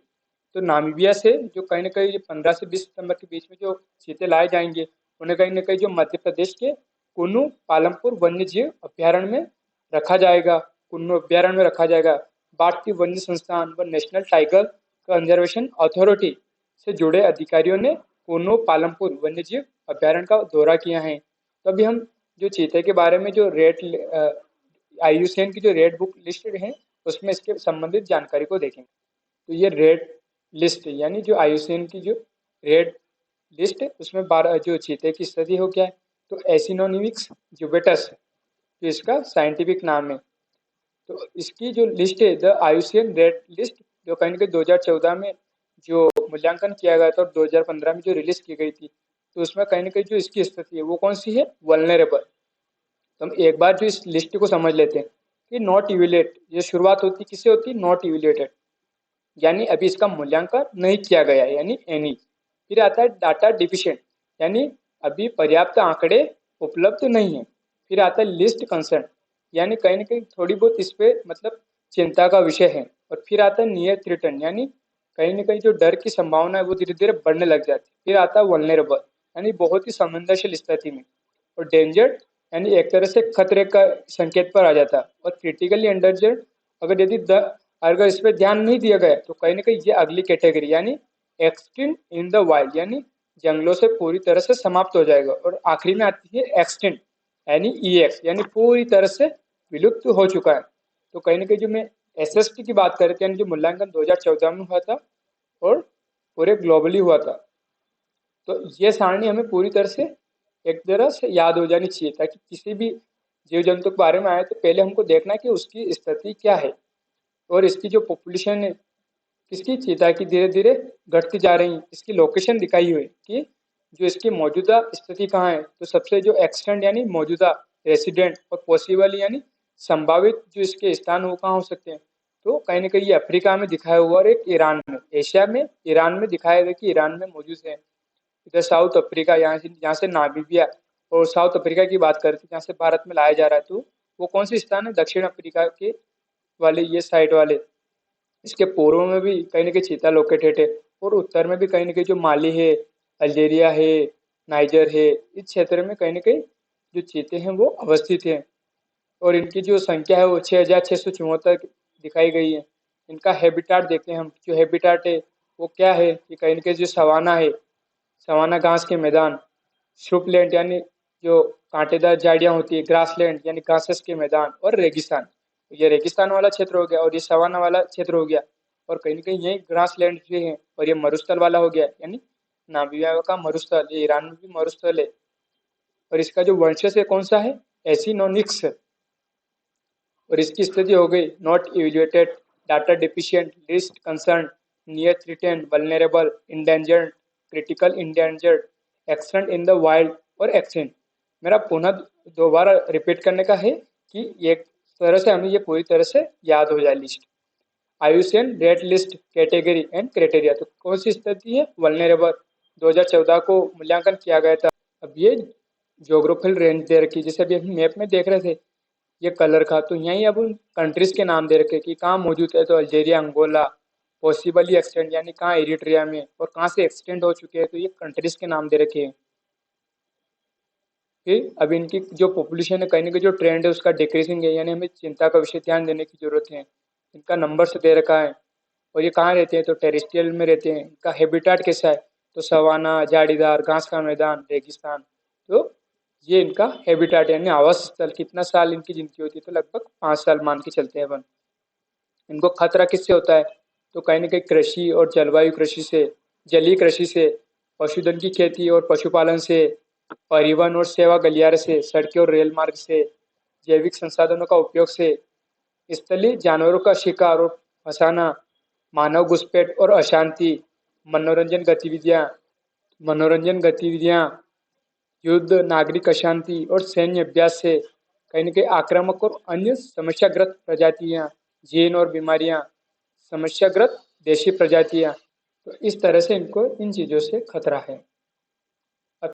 तो नामीबिया से जो कहीं ना कहीं 15 से 20 सितंबर के बीच में जो चीते लाए जाएंगे, उन्हें कहीं ना कहीं जो मध्य प्रदेश के कुन्नू पालमपुर वन्य जीव अभ्यारण्य में रखा जाएगा। कुन्नू अभ्यारण्य में रखा जाएगा। भारतीय वन्य संस्थान व नेशनल टाइगर कंजर्वेशन अथॉरिटी से जुड़े अधिकारियों ने कुन्नू पालमपुर वन्य जीव अभ्यारण्य का दौरा किया है। तो अभी हम जो चीते के बारे में जो रेड आईयूसीएन की जो रेड बुक लिस्ट है, उसमें इसके संबंधित जानकारी को देखेंगे। तो ये रेड लिस्ट यानी जो आईयूसीएन की जो रेड लिस्ट है, उसमें 12 जो चीते की स्थिति हो गया है। तो एसिनोनिमिक्स जुबेटस जो इसका साइंटिफिक नाम है। तो इसकी जो लिस्ट है द आईयूसीएन रेड लिस्ट, जो कहीं ना कहीं 2014 में जो मूल्यांकन किया गया था और 2015 में जो रिलीज की गई थी, तो उसमें कहीं ना कहीं जो इसकी स्थिति है वो कौन सी है? वल्नरेबल। तो हम एक बार जो इस लिस्ट को समझ लेते हैं कि नॉट इवेल्युएट, ये शुरुआत होती किससे होती? नॉट इवेल्युएटेड, यानी अभी इसका मूल्यांकन नहीं किया गया है, यानी एनी। फिर आता है डाटा डिफिशिएंट, यानी अभी पर्याप्त आंकड़े उपलब्ध नहीं है। फिर आता है लिस्ट कंसर्न, यानी कहीं ना कहीं थोड़ी बहुत इस पे मतलब चिंता का विषय है। और फिर आता है नियर थ्रेटन, यानी कहीं ना कहीं जो डर की संभावना है वो धीरे धीरे बढ़ने लग जाती है। फिर आता है वल्नरेबल, यानी बहुत ही संवेदनशील स्थिति में। और डेंजर, यानी एक तरह से खतरे का संकेत पर आ जाता है। और क्रिटिकली एंडरजर्ड, अगर अगर इस पर ध्यान नहीं दिया गया तो कहीं ना कहीं ये अगली कैटेगरी यानी एक्सटिंक्ट इन द वाइल्ड, यानी जंगलों से पूरी तरह से समाप्त हो जाएगा। और आखिरी में आती है एक्सटिंक्ट, यानी ईएक्स, यानी पूरी तरह से विलुप्त हो चुका है। तो कहीं ना कहीं जो मैं एसएसटी की बात कर रहे थे, यानी जो मूल्यांकन 2014 में हुआ था और पूरे ग्लोबली हुआ था, तो ये सारणी हमें पूरी तरह से एक तरह से याद हो जानी चाहिए, ताकि किसी भी जीव जंतु के बारे में आए तो पहले हमको देखना है कि उसकी स्थिति क्या है। और इसकी जो पॉपुलेशन है किसकी? चीता की धीरे धीरे घटती जा रही है। इसकी लोकेशन दिखाई हुई है कि जो इसकी मौजूदा स्थिति कहाँ है। तो सबसे जो एक्सटेंड यानी मौजूदा, रेसिडेंट और पॉसिबल यानी संभावित जो इसके स्थान वो कहाँ हो सकते हैं। तो कहीं ना कहीं ये अफ्रीका में दिखाया हुआ और एक ईरान में, एशिया में ईरान में दिखाया गया कि ईरान में मौजूद है। इधर साउथ अफ्रीका, यहाँ से नामीबिया और साउथ अफ्रीका की बात करते हैं जहाँ से भारत में लाया जा रहा है, तो वो कौन सी स्थान है? दक्षिण अफ्रीका के वाले ये साइड वाले। इसके पूर्व में भी कहीं ना कहीं चीता लोकेटेड है, और उत्तर में भी कहीं ना कहीं जो माली है, अल्जीरिया है, नाइजर है, इस क्षेत्र में कहीं ना कहीं जो चीते हैं वो अवस्थित हैं। और इनकी जो संख्या है वो 6,674 दिखाई गई है। इनका हैबिटाट देखते हैं हम, जो हैबिटाट है वो क्या है कि कहीं ना कहीं जो सवाना है, सवाना घास के मैदान, श्रुपलैंड यानी जो कांटेदार झाड़ियाँ होती है, ग्रासलैंड यानी घासेस के मैदान, और रेगिस्तान, ये रेगिस्तान वाला क्षेत्र हो गया और ये सवाना वाला क्षेत्र हो गया। और कहीं ना कहीं यही ग्रासलैंड भी है, और ये मरुस्थल वाला हो गया, यानी नामीबिया का मरुस्थल, ये ईरान में भी मरुस्थल है। और इसका जो वंशज है कौन सा है? एसिनोनिक्स। और इसकी स्थिति हो गई not evaluated, data deficient, list concern, near threatened, vulnerable, endangered, critical endangered, extent in the wild और एक्सटेंट। मेरा पुनः दोबारा रिपीट करने का है कि एक तरह से हमें ये पूरी तरह से याद हो जाए list. Ayushman red list category and criteria. तो कौन सी स्थिति है? वल्नरेबल। 2014 को मूल्यांकन किया गया था। अब ये ज्योग्राफिकल रेंज दे रखी है, जैसे अभी हम मैप में देख रहे थे ये कलर का, तो यहीं अब उन कंट्रीज के नाम दे रखे कि कहाँ मौजूद है। तो अल्जीरिया, अंगोला, पॉसिबली एक्सटेंड यानी कहाँ एरिट्रिया में, और कहाँ से एक्सटेंड हो चुके हैं, तो ये कंट्रीज के नाम दे रखे हैं। फिर अब इनकी जो पॉपुलेशन है, कहीं ना कहीं जो ट्रेंड है उसका डिक्रीजिंग है, यानी हमें चिंता का विषय ध्यान देने की जरूरत है। इनका नंबर दे रखा है। और ये कहाँ रहते हैं? तो टेरेस्ट्रियल में रहते हैं। इनका हैबिटाट कैसा है? तो सवाना, झाड़ीदार, घास का मैदान, रेगिस्तान। तो ये इनका हैबिटाट यानी आवास स्थल। कितना साल इनकी जिंदगी होती है? तो लगभग 5 साल मान के चलते हैं अपन। इनको खतरा किससे होता है? तो कहीं ना कहीं कृषि और जलवायु कृषि से, जलीय कृषि से, पशुधन की खेती और पशुपालन से, परिवहन और सेवा गलियारे से, सड़कें और रेल मार्ग से, जैविक संसाधनों का उपयोग से, स्थलीय जानवरों का शिकार और फंसाना, मानव घुसपैठ और अशांति, मनोरंजन गतिविधियां मनोरंजन गतिविधियां, युद्ध, नागरिक अशांति और सैन्य अभ्यास से, कहीं न कहीं आक्रामक और अन्य समस्याग्रस्त प्रजातियां, जीन और बीमारियां, समस्याग्रस्त देशी प्रजातियां। तो इस तरह से इनको इन चीजों से खतरा है। अब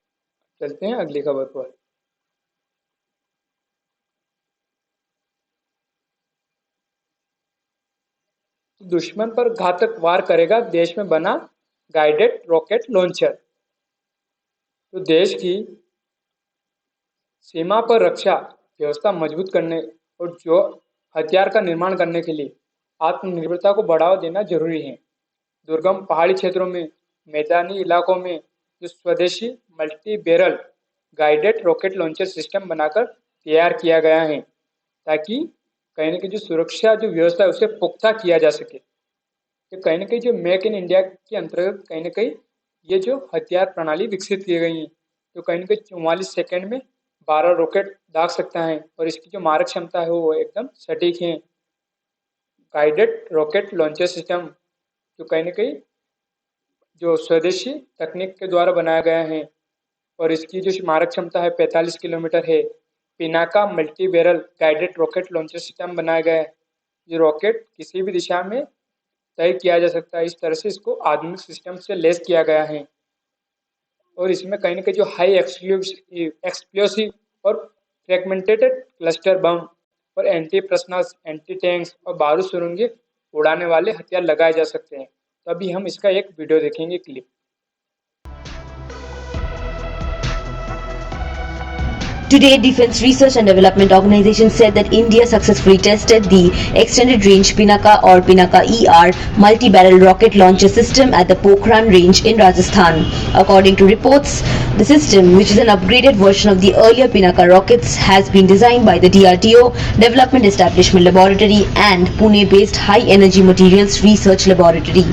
चलते हैं अगली खबर पर। दुश्मन पर घातक वार करेगा देश में बना गाइडेड रॉकेट लॉन्चर। तो देश की सीमा पर रक्षा व्यवस्था मजबूत करने और जो हथियार का निर्माण करने के लिए आत्मनिर्भरता को बढ़ावा देना जरूरी है। दुर्गम पहाड़ी क्षेत्रों में, मैदानी इलाकों में जो स्वदेशी multi barrel guided rocket launcher system बनाकर तैयार किया गया है, ताकि कहीं न कहीं जो सुरक्षा जो व्यवस्था है उसे पुख्ता किया जा सके। तो कहीं न कहीं जो मेक इन इंडिया के अंतर्गत कहीं न कहीं ये जो हथियार प्रणाली विकसित की गई है, तो कहीं न कहीं 44 सेकंड में 12 रॉकेट दाग सकता है, और इसकी जो मारक क्षमता है वो एकदम सटीक है। गाइडेड रॉकेट लॉन्चर सिस्टम जो कहीं न कहीं जो स्वदेशी तकनीक के द्वारा बनाया गया है, और इसकी जो मारक क्षमता है 45 किलोमीटर है। Pinaka multi barrel guided rocket launcher system बनाया गया है। ये रॉकेट किसी भी दिशा में तय किया जा सकता है। इस तरह से इसको आधुनिक सिस्टम से लेस किया गया है, और इसमें कहीं न कहीं जो हाई एक्सप्लोसिव और फ्रैगमेंटेड क्लस्टर बम और एंटी प्रश्नस, एंटी टैंक्स और बारूद सुरंगें उड़ाने वाले हथियार लगाए जा सकते हैं। तो अभी हम इसका एक वीडियो देखेंगे, clip. Today, Defense Research and Development Organization said that India successfully tested the Extended Range Pinaka or Pinaka ER multi-barrel rocket launcher system at the Pokhran range in Rajasthan. According to reports, the system, which is an upgraded version of the earlier Pinaka rockets, has been designed by the DRDO Development Establishment Laboratory and Pune-based High Energy Materials Research Laboratory.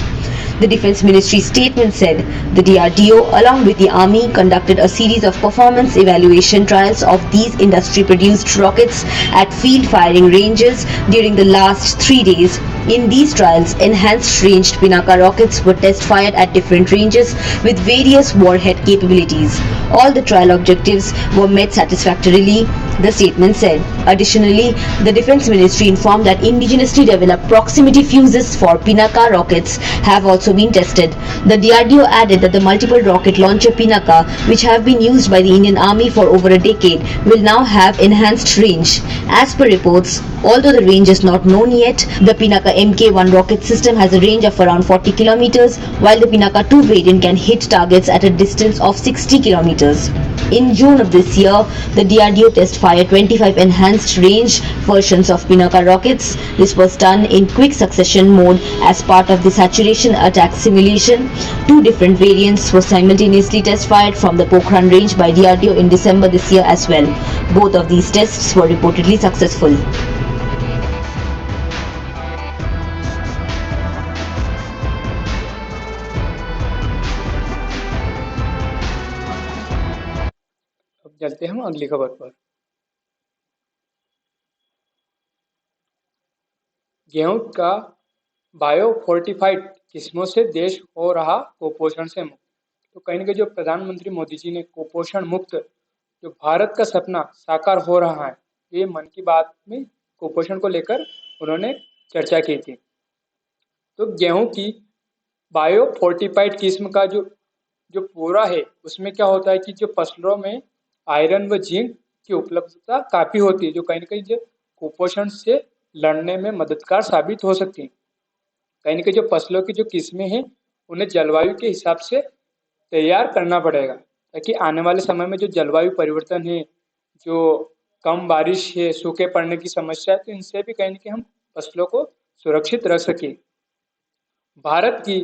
The Defense Ministry statement said the DRDO, along with the Army, conducted a series of performance evaluation trials of these industry-produced rockets at field firing ranges during the last 3 days. In these trials, enhanced ranged Pinaka rockets were test-fired at different ranges with various warhead capabilities. All the trial objectives were met satisfactorily, the statement said. Additionally, the Defense Ministry informed that indigenously developed proximity fuses for Pinaka rockets have also been tested. The DRDO added that the multiple rocket launcher Pinaka, which have been used by the Indian Army for over a decade, will now have enhanced range. As per reports, although the range is not known yet, the Pinaka Mk1 rocket system has a range of around 40 kilometers, while the Pinaka 2 variant can hit targets at a distance of 60 kilometers. In June of this year, the DRDO test-fired 25 enhanced range versions of Pinaka rockets. This was done in quick succession mode as part of the saturation attack simulation. 2 different variants were simultaneously test-fired from the Pokhran range by DRDO in December this year as well. Both of these tests were reportedly successful. अब चलते हैं हम अगली खबर पर। गेहूं का bio fortified किस्मों से देश हो रहा कुपोषण से मुक्त। तो कहीं ना कहीं जो प्रधानमंत्री मोदी जी ने कुपोषण मुक्त जो भारत का सपना साकार हो रहा है, ये मन की बात में कुपोषण को लेकर उन्होंने चर्चा की थी। तो गेहूं की बायो फोर्टिफाइड किस्म का जो जो पूरा है उसमें क्या होता है कि जो फसलों में आयरन व जिंक की उपलब्धता काफी होती है, जो कहीं ना कहीं जो कुपोषण से लड़ने में मददगार साबित हो सकती है। कहीं ना कहीं जो फसलों की जो किस्में हैं उन्हें जलवायु के हिसाब से तैयार करना पड़ेगा, ताकि आने वाले समय में जो जलवायु परिवर्तन है, जो कम बारिश है, सूखे पड़ने की समस्या है, तो इनसे भी कहीं ना कहीं हम फसलों को सुरक्षित रख सकें। भारत की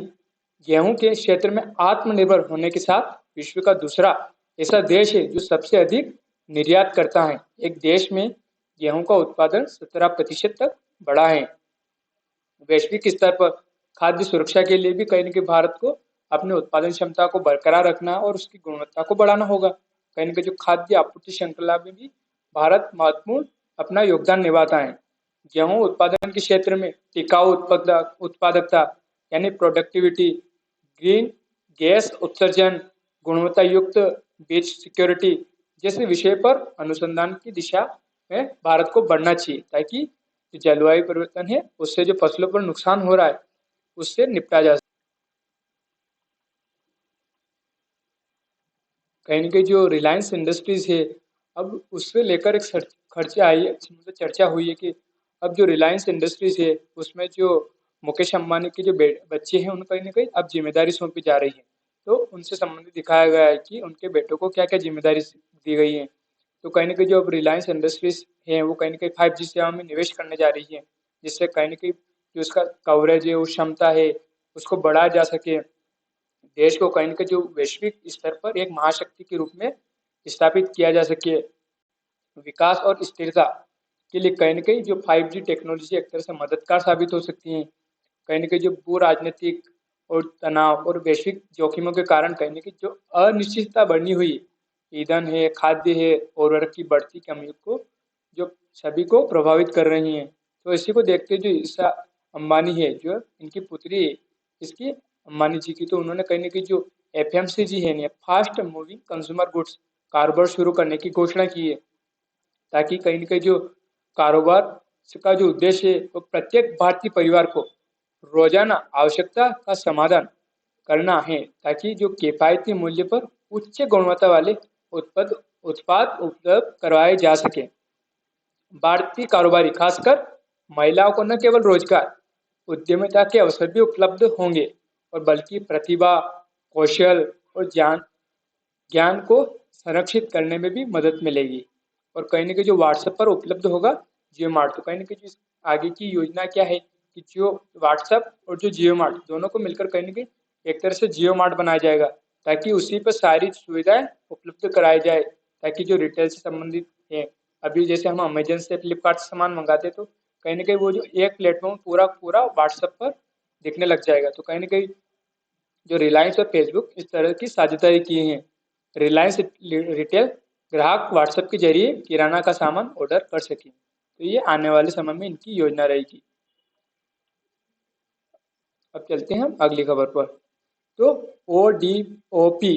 गेहूं के क्षेत्र में आत्मनिर्भर होने के साथ विश्व का दूसरा ऐसा देश है जो सबसे अधिक निर्यात करता है। एक देश में गेहूं का उत्पादन 17% तक बढ़ा है। वैश्विक स्तर पर खाद्य सुरक्षा के लिए भी कहीं न कहीं भारत को अपने उत्पादन क्षमता को बरकरार रखना और उसकी गुणवत्ता को बढ़ाना होगा। कहीं न कहीं जो खाद्य आपूर्ति श्रृंखला में भी भारत महत्वपूर्ण अपना योगदान निभाता है। गेहूं उत्पादन के क्षेत्र में टिकाऊ उत्पादकता यानी प्रोडक्टिविटी, ग्रीन गैस उत्सर्जन, गुणवत्ता युक्त बीज सिक्योरिटी जैसे विषय पर अनुसंधान की दिशा में भारत को बढ़ना चाहिए, ताकि जो जलवायु परिवर्तन है उससे जो फसलों पर नुकसान हो रहा है उससे निपटा जा सके। कहीं न कहीं जो रिलायंस इंडस्ट्रीज है, अब उससे लेकर एक खर्चे आई है, मतलब चर्चा हुई है कि अब जो रिलायंस इंडस्ट्रीज है उसमें जो मुकेश अंबानी के जो बच्चे हैं उनको कहीं न कहीं अब जिम्मेदारी सौंपी जा रही है। तो उनसे संबंधित दिखाया गया है कि उनके बेटों को क्या-क्या जिम्मेदारी दी गई है। तो कहीं न कहीं जो अब रिलायंस इंडस्ट्रीज है वो कहीं न कहीं 5G सेवा में निवेश करने जा रही है, जिससे कहीं न कहीं जो उसका कवरेज है, वो क्षमता है, उसको बढ़ाया जा सके। देश को कहीं न कहीं जो वैश्विक स्तर पर एक महाशक्ति के रूप में स्थापित किया जा सके। विकास और स्थिरता के लिए कहीं न कहीं जो 5G टेक्नोलॉजी एक तरह से मददगार साबित हो सकती है। कहीं न कहीं जो भू राजनीतिक और तनाव और वैश्विक जोखिमों के कारण कहीं न कहीं जो अनिश्चितता बनी हुई है, ईंधन है, खाद्य है, उर्वरक की बढ़ती कमी को जो सभी को प्रभावित कर रही हैं। तो इसी को देखते हुए जो ईशा अंबानी है, जो इनकी पुत्री है, इसकी अंबानी जी की, तो उन्होंने कहीं न कहीं जो एफएमसीजी है ना, फास्ट मूविंग कंज्यूमर गुड्स कारोबार शुरू करने की घोषणा की है, ताकि कहीं न कहीं जो कारोबार का जो उद्देश्य है वो प्रत्येक भारतीय परिवार को रोजाना आवश्यकता का समाधान करना है, ताकि जो किफायती मूल्य पर उच्च गुणवत्ता वाले उत्पाद उत्पाद उपलब्ध करवाए जा सके। भारतीय कारोबारी खासकर महिलाओं को न केवल रोजगार उद्यमिता के अवसर भी उपलब्ध होंगे, और बल्कि प्रतिभा, कौशल और ज्ञान ज्ञान को संरक्षित करने में भी मदद मिलेगी। और कहीं न कहीं जो व्हाट्सएप पर उपलब्ध होगा जियो मार्ट, तो कहीं न कहीं जो आगे की योजना क्या है कि जो व्हाट्सएप और जो जियो मार्ट दोनों को मिलकर कहीं न कहीं एक तरह से जियो मार्ट बनाया जाएगा, ताकि उसी पर सारी सुविधाएं उपलब्ध कराई जाए, ताकि जो रिटेल से संबंधित है, अभी जैसे हम अमेजन से, फ्लिपकार्ट से सामान मंगाते तो कहीं न कहीं वो जो एक प्लेटफॉर्म पूरा पूरा व्हाट्सएप पर दिखने लग जाएगा। तो कहीं न कहीं जो रिलायंस और फेसबुक इस तरह की साझेदारी किए हैं। रिलायंस रिटेल ग्राहक व्हाट्सएप के जरिए किराना का सामान ऑर्डर कर सके। तो ये आने वाले समय में इनकी योजना रहेगी। अब चलते हैं हम अगली खबर पर। तो ओडीओपी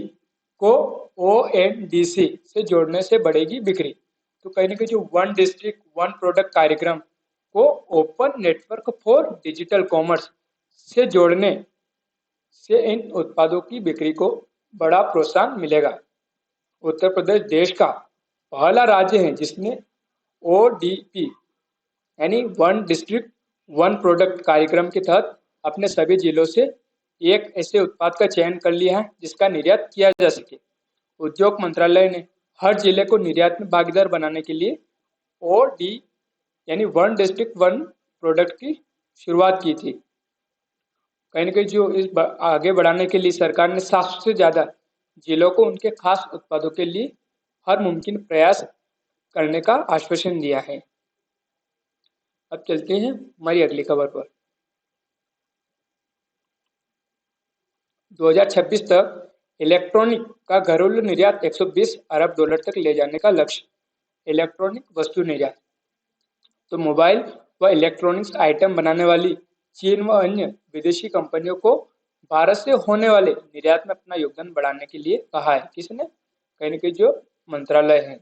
को ओएनडीसी से जोड़ने से बढ़ेगी बिक्री। तो कहीं न कहीं जो वन डिस्ट्रिक्ट वन प्रोडक्ट कार्यक्रम को open network for digital commerce से जोड़ने से इन उत्पादों की बिक्री को बड़ा प्रोत्साहन मिलेगा। उत्तर प्रदेश देश का पहला राज्य है जिसने ओडीपी यानी वन डिस्ट्रिक्ट वन प्रोडक्ट कार्यक्रम के तहत अपने सभी जिलों से एक ऐसे उत्पाद का चयन कर लिया है जिसका निर्यात किया जा सके। उद्योग मंत्रालय ने हर जिले को निर्यात में भागीदार बनाने के लिए ओडी यानी वन डिस्ट्रिक्ट वन प्रोडक्ट की शुरुआत की थी। कहीं न कहीं जो आगे बढ़ाने के लिए सरकार ने 700 से ज़्यादा जिलों को उनके खास उत्पादों के लिए हर मुमकिन प्रयास करने का आश्वासन दिया है। अब चलते हैं हमारी अगली खबर पर। 2026 तक इलेक्ट्रॉनिक का घरेलू निर्यात 120 अरब डॉलर तक ले जाने का लक्ष्य। इलेक्ट्रॉनिक वस्तु निर्यात तो मोबाइल व इलेक्ट्रॉनिक्स आइटम बनाने वाली चीन व अन्य विदेशी कंपनियों को भारत से होने वाले निर्यात में अपना योगदान बढ़ाने के लिए कहा है। किसने? कहीं न कहीं जो मंत्रालय है,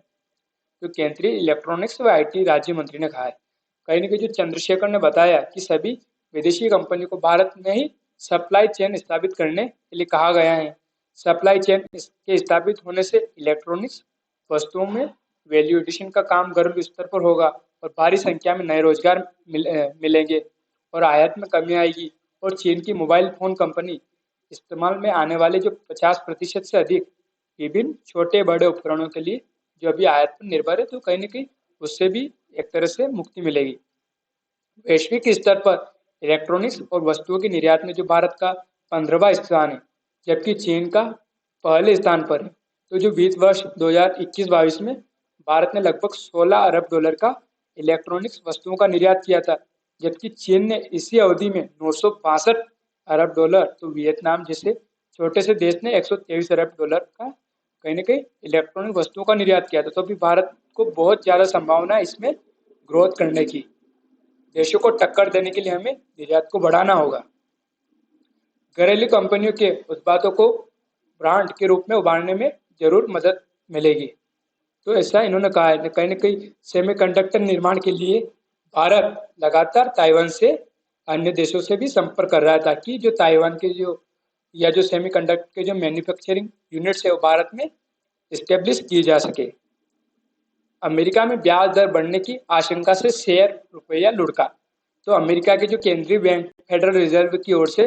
तो केंद्रीय इलेक्ट्रॉनिक्स व आईटी राज्य मंत्री ने कहा है। कहीं न कहीं जो चंद्रशेखर ने बताया कि सभी विदेशी कंपनियों को भारत में ही सप्लाई चेन स्थापित करने के लिए कहा गया है। सप्लाई चेन के स्थापित होने से इलेक्ट्रॉनिक्स वस्तुओं में वैल्यू एडिशन का काम गर्म स्तर पर होगा और भारी संख्या में नए रोजगार मिलेंगे और आयात में कमी आएगी। और चीन की मोबाइल फोन कंपनी इस्तेमाल में आने वाले जो 50% से अधिक विभिन्न छोटे बड़े उपकरणों के लिए जो अभी आयात पर निर्भर है, तो कहीं ना कहीं उससे भी एक तरह से मुक्ति मिलेगी। वैश्विक स्तर पर इलेक्ट्रॉनिक्स और वस्तुओं के निर्यात में जो भारत का 15वां स्थान है, जबकि चीन का पहले स्थान पर है। तो जो वित्त वर्ष 2021-22 में भारत ने लगभग 16 अरब डॉलर का इलेक्ट्रॉनिक्स वस्तुओं का निर्यात किया था, जबकि चीन ने इसी अवधि में 962 अरब डॉलर, तो वियतनाम जैसे छोटे से देश ने 123 अरब डॉलर का कहीं ना कहीं इलेक्ट्रॉनिक वस्तुओं का निर्यात किया था। तो अभी भारत को बहुत ज्यादा संभावना है इसमें ग्रोथ करने की। देशों को टक्कर देने के लिए हमें निर्यात को बढ़ाना होगा। घरेलू कंपनियों के उत्पादों को ब्रांड के रूप में उभारने में जरूर मदद मिलेगी। तो ऐसा इन्होंने कहा है। कहीं न कहीं सेमीकंडक्टर निर्माण के लिए भारत लगातार ताइवान से अन्य देशों से भी संपर्क कर रहा है, ताकि जो ताइवान के जो सेमीकंडक्टर के जो मैन्युफैक्चरिंग यूनिट्स है वो भारत में इस्टेब्लिश किए जा सके। अमेरिका में ब्याज दर बढ़ने की आशंका से शेयर रुपया लुढ़का। तो अमेरिका के जो केंद्रीय बैंक फेडरल रिजर्व की ओर से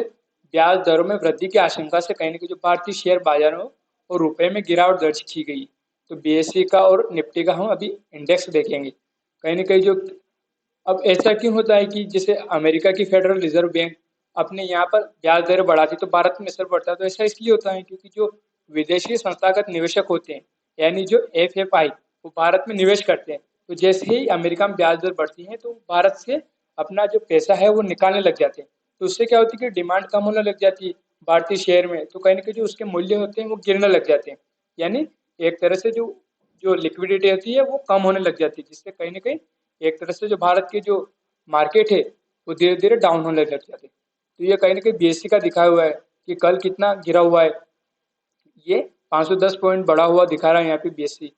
ब्याज दरों में वृद्धि की आशंका से कहीं न कहीं जो भारतीय शेयर बाजारों और रुपए में गिरावट दर्ज की गई। तो बीएसई का और निफ्टी का हम अभी इंडेक्स देखेंगे। कहीं न कहीं जो अब ऐसा क्यों होता है कि जैसे अमेरिका की फेडरल रिजर्व बैंक अपने यहाँ पर ब्याज दरें बढ़ाती तो भारत में असर पड़ता है। तो ऐसा इसलिए होता है क्योंकि जो विदेशी संस्थागत निवेशक होते हैं, यानी जो एफएफआई, वो भारत में निवेश करते हैं। तो जैसे ही अमेरिका में ब्याज दर बढ़ती है तो भारत से अपना जो पैसा है वो निकालने लग जाते हैं। तो उससे क्या होती है कि डिमांड कम होने लग जाती है भारतीय शेयर में। तो कहीं ना कहीं जो उसके मूल्य होते हैं वो गिरने लग जाते हैं, यानी एक तरह से जो जो लिक्विडिटी होती है वो कम होने लग जाती है, जिससे कहीं ना कहीं एक तरह से जो भारत के जो मार्केट है वो धीरे धीरे डाउन होने लग जाते हैं। तो ये कहीं ना कहीं बीएसई का दिखाया हुआ है कि कल कितना गिरा हुआ है, ये 510 पॉइंट बढ़ा हुआ दिखा रहा है यहाँ पे बीएसई।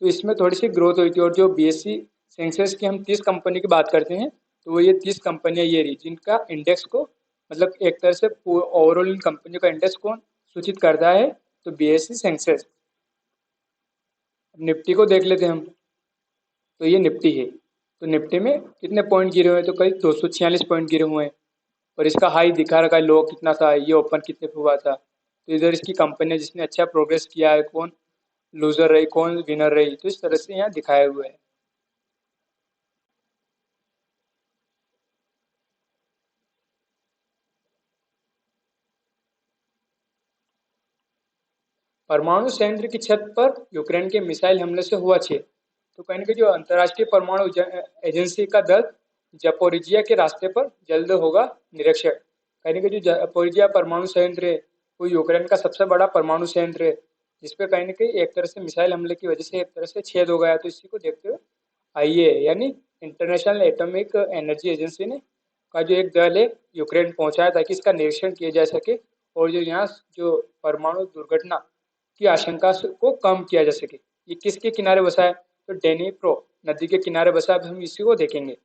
तो इसमें थोड़ी सी ग्रोथ हुई थी। और जो बीएसई सेंसेक्स की हम 30 कंपनी की बात करते हैं, तो वो ये 30 कंपनियां ये रही जिनका इंडेक्स को मतलब एक तरह से ओवरऑल इन कंपनियों का इंडेक्स को सूचित करता है। तो बीएसई सेंसेक्स। निफ्टी को देख लेते हैं हम, तो ये निफ्टी है। तो निफ्टी में कितने पॉइंट गिरे हुए हैं, तो करीब 246 पॉइंट गिरे हुए हैं। और इसका हाई दिखा रखा है, लो कितना था, ये ओपन कितने पे हुआ था। तो इधर इसकी कंपनियां जिसने अच्छा प्रोग्रेस किया है, कौन लूजर रही कौन विनर रही, तो इस तरह से यहाँ दिखाए हुए है। परमाणु संयंत्र की छत पर यूक्रेन के मिसाइल हमले से हुआ छेद। तो कहीं कि जो अंतर्राष्ट्रीय परमाणु एजेंसी का दल जपोरिजिया के रास्ते पर जल्द होगा निरीक्षण। कहीं कि जो जपोरिजिया परमाणु संयंत्र है वो यूक्रेन का सबसे बड़ा परमाणु संयंत्र है, जिसपे कहीं ना कहीं एक तरह से मिसाइल हमले की वजह से एक तरह से छेद हो गया। तो इसी को देखते हुए आईए यानी इंटरनेशनल एटॉमिक एनर्जी एजेंसी ने का जो एक दल है यूक्रेन पहुंचा है, ताकि इसका निरीक्षण किया जा सके और जो यहाँ जो परमाणु दुर्घटना की आशंका को कम किया जा सके। ये किसके किनारे बसा है, तो डेनीप्रो नदी के किनारे बसा है। हम इसी को देखेंगे।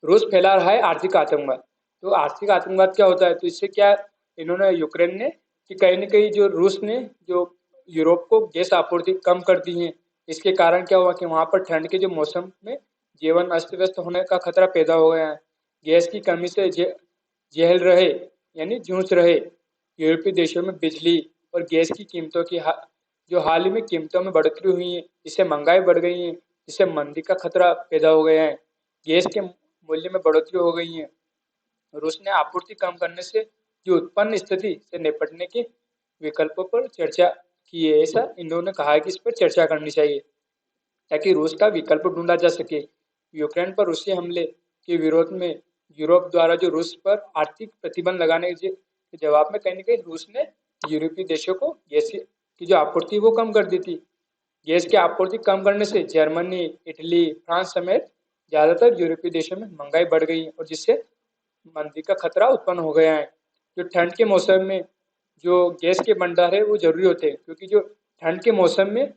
रूस फैला रहा है आर्थिक आतंकवाद। तो आर्थिक आतंकवाद क्या होता है, तो इससे क्या इन्होंने यूक्रेन ने कि कहीं ना कहीं जो रूस ने जो यूरोप को गैस आपूर्ति कम कर दी है, इसके कारण क्या हुआ कि वहां पर ठंड के जो मौसम में जीवन अस्त व्यस्त होने का खतरा पैदा हो गया है। गैस की कमी से झेल रहे यानी जूझ रहे यूरोपीय देशों में बिजली और गैस की कीमतों की जो हाल ही में कीमतों में बढ़ोतरी हुई है, इससे महंगाई बढ़ गई है, इससे मंदी का खतरा पैदा हो गया है, गैस के मूल्य में बढ़ोतरी हो गई है। रूस ने आपूर्ति कम करने से जो उत्पन्न स्थिति से निपटने के विकल्पों पर चर्चा की है। ऐसा इन्होंने कहा है कि इस पर चर्चा करनी चाहिए ताकि रूस का विकल्प ढूंढा जा सके। यूक्रेन पर रूसी हमले के विरोध में यूरोप द्वारा जो रूस पर आर्थिक प्रतिबंध लगाने के जवाब में कहीं ना कहीं रूस ने यूरोपीय देशों को गैस की जो आपूर्ति वो कम कर दी थी। गैस की आपूर्ति कम करने से जर्मनी, इटली, फ्रांस समेत ज्यादातर यूरोपीय देशों में महंगाई बढ़ गई और जिससे मंदी का खतरा उत्पन्न हो गया है। जो ठंड के मौसम में जो गैस के भंडार है वो जरूरी होते हैं, क्योंकि जो ठंड के मौसम में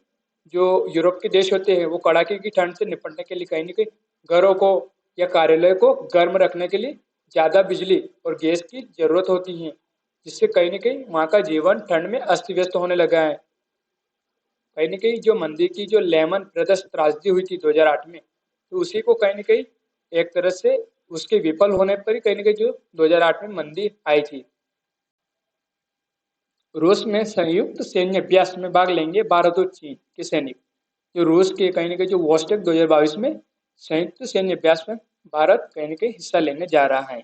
जो यूरोप के देश होते हैं वो कड़ाके की ठंड से निपटने के लिए कहीं ना कहीं घरों को या कार्यालय को गर्म रखने के लिए ज़्यादा बिजली और गैस की जरूरत होती है, जिससे कहीं न कहीं वहाँ का जीवन ठंड में अस्त व्यस्त होने लगा है। कहीं न कहीं जो मंदी की जो लेमन ब्रदर्स त्रासदी हुई थी 2008 में, तो उसी को कहीं न कहीं एक तरह से उसके विफल होने पर ही कहीं न कहीं जो 2008 में मंदी आई थी। रूस में संयुक्त सैन्य अभ्यास में भाग लेंगे भारत और चीन के सैनिक। जो रूस के कहीं न कहीं जो वोस्टक 2022 में संयुक्त सैन्य अभ्यास में भारत कहीं न कहीं हिस्सा लेने जा रहा है।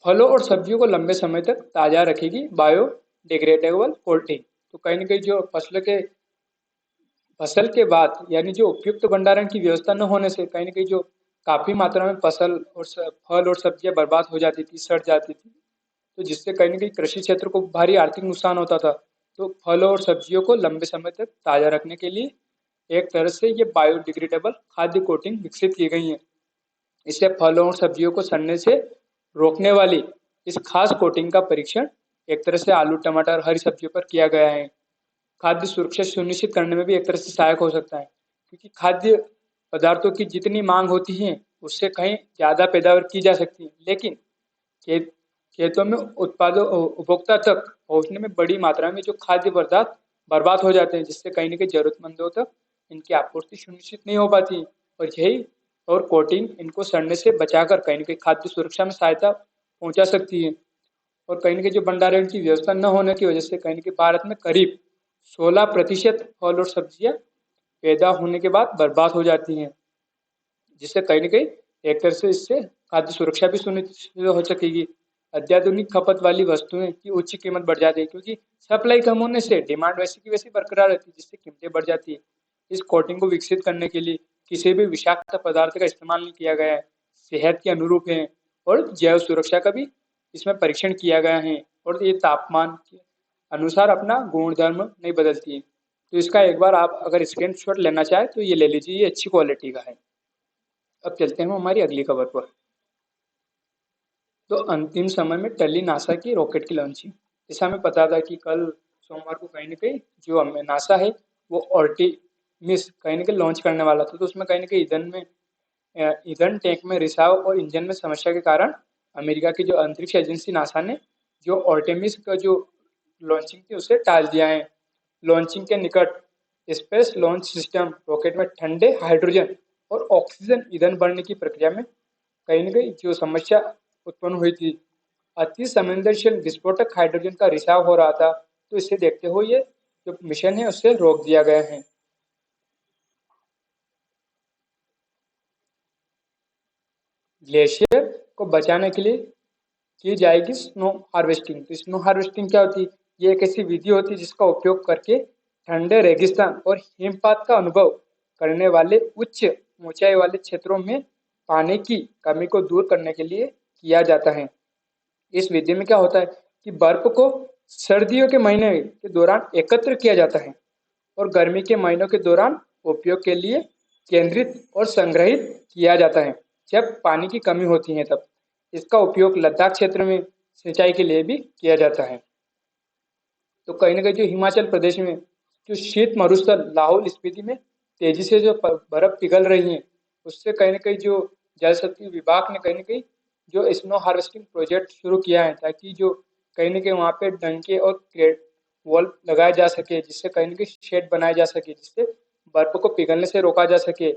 फलों और सब्जियों को लंबे समय तक ताज़ा रखेगी बायोडिग्रेडेबल कोल्ड। तो कहीं न कहीं जो फसल के बाद यानी जो उपयुक्त भंडारण की व्यवस्था न होने से कहीं न कहीं जो काफ़ी मात्रा में फसल और फल और सब्जियाँ बर्बाद हो जाती थी, सड़ जाती थी। तो जिससे कहीं न कहीं कृषि क्षेत्र को भारी आर्थिक नुकसान होता था। तो फलों और सब्जियों को लंबे समय तक ताज़ा रखने के लिए एक तरह से ये बायोडिग्रेडेबल खाद्य कोटिंग विकसित की गई है। इससे फलों और सब्जियों को सड़ने से रोकने वाली इस खास कोटिंग का परीक्षण एक तरह से आलू, टमाटर, हरी सब्जियों पर किया गया है। खाद्य सुरक्षा सुनिश्चित करने में भी एक तरह से सहायक हो सकता है, क्योंकि खाद्य पदार्थों की जितनी मांग होती है उससे कहीं ज़्यादा पैदावार की जा सकती है, लेकिन खेत खेतों में उत्पादों उपभोक्ता तक पहुंचने में बड़ी मात्रा में जो खाद्य पदार्थ बर्बाद हो जाते हैं, जिससे कहीं न कहीं जरूरतमंदों तक इनकी आपूर्ति सुनिश्चित नहीं हो पाती। और कोटिंग इनको सड़ने से बचाकर कहीं न कहीं खाद्य सुरक्षा में सहायता पहुंचा सकती है। और कहीं न कहीं जो भंडारण की व्यवस्था न होने की वजह से कहीं न कहीं भारत में करीब 16% फल और सब्जियां पैदा होने के बाद बर्बाद हो जाती हैं, जिससे कहीं न कहीं एक तरह से इससे खाद्य सुरक्षा भी सुनिश्चित हो सकेगी। अत्याधुनिक खपत वाली वस्तुएं की उच्च कीमत बढ़ जाती है, क्योंकि सप्लाई कम होने से डिमांड वैसी की वैसी बरकरार रहती है, जिससे कीमतें बढ़ जाती है। इस कोटिंग को विकसित करने के लिए किसी भी विषाक्त पदार्थ का इस्तेमाल नहीं किया गया है, सेहत के अनुरूप है और जैव सुरक्षा का भी इसमें परीक्षण किया गया है, और ये तापमान के अनुसार अपना गुणधर्म नहीं बदलती है। तो इसका एक बार आप अगर स्क्रीनशॉट लेना चाहें तो ये ले लीजिए, ये अच्छी क्वालिटी का है। अब चलते हैं हमारी अगली खबर पर। तो अंतिम समय में टली नासा की रॉकेट की लॉन्चिंग। जैसा हमें पता था कि कल सोमवार को कहीं न कहीं जो हमें नासा है वो आर्टेमिस कहीं न कहीं लॉन्च करने वाला था। तो उसमें कहीं न कहीं ईंधन टैंक में रिसाव और इंजन में समस्या के कारण अमेरिका की जो अंतरिक्ष एजेंसी नासा ने जो आर्टेमिस का जो लॉन्चिंग थी उसे टाल दिया है। लॉन्चिंग के निकट स्पेस लॉन्च सिस्टम रॉकेट में ठंडे हाइड्रोजन और ऑक्सीजन ईंधन भरने की प्रक्रिया में कहीं न कहीं जो समस्या उत्पन्न हुई थी। अति संवेदनशील विस्फोटक हाइड्रोजन का रिसाव हो रहा था, तो इसे देखते हुए ये जो मिशन है उसे रोक दिया गया है। ग्लेशियर को बचाने के लिए की जाएगी स्नो हार्वेस्टिंग। तो स्नो हार्वेस्टिंग क्या होती है? ये एक ऐसी विधि होती है जिसका उपयोग करके ठंडे रेगिस्तान और हिमपात का अनुभव करने वाले उच्च ऊंचाई वाले क्षेत्रों में पानी की कमी को दूर करने के लिए किया जाता है। इस विधि में क्या होता है कि बर्फ को सर्दियों के महीने के दौरान एकत्र किया जाता है और गर्मी के महीनों के दौरान उपयोग के लिए केंद्रित और संग्रहित किया जाता है, जब पानी की कमी होती है तब। इसका उपयोग लद्दाख क्षेत्र में सिंचाई के लिए भी किया जाता है। तो कहीं न कहीं जो हिमाचल प्रदेश में जो शीत मरुस्थल लाहौल स्पीति में तेजी से जो बर्फ पिघल रही है, उससे कहीं न कहीं जो जल शक्ति विभाग ने कहीं न कहीं जो स्नो हार्वेस्टिंग प्रोजेक्ट शुरू किया है, ताकि जो कहीं न कहीं वहाँ पे डंके और क्रेट वॉल लगाए जा सके, जिससे कहीं न कहीं शेड बनाए जा सके, जिससे बर्फ को पिघलने से रोका जा सके।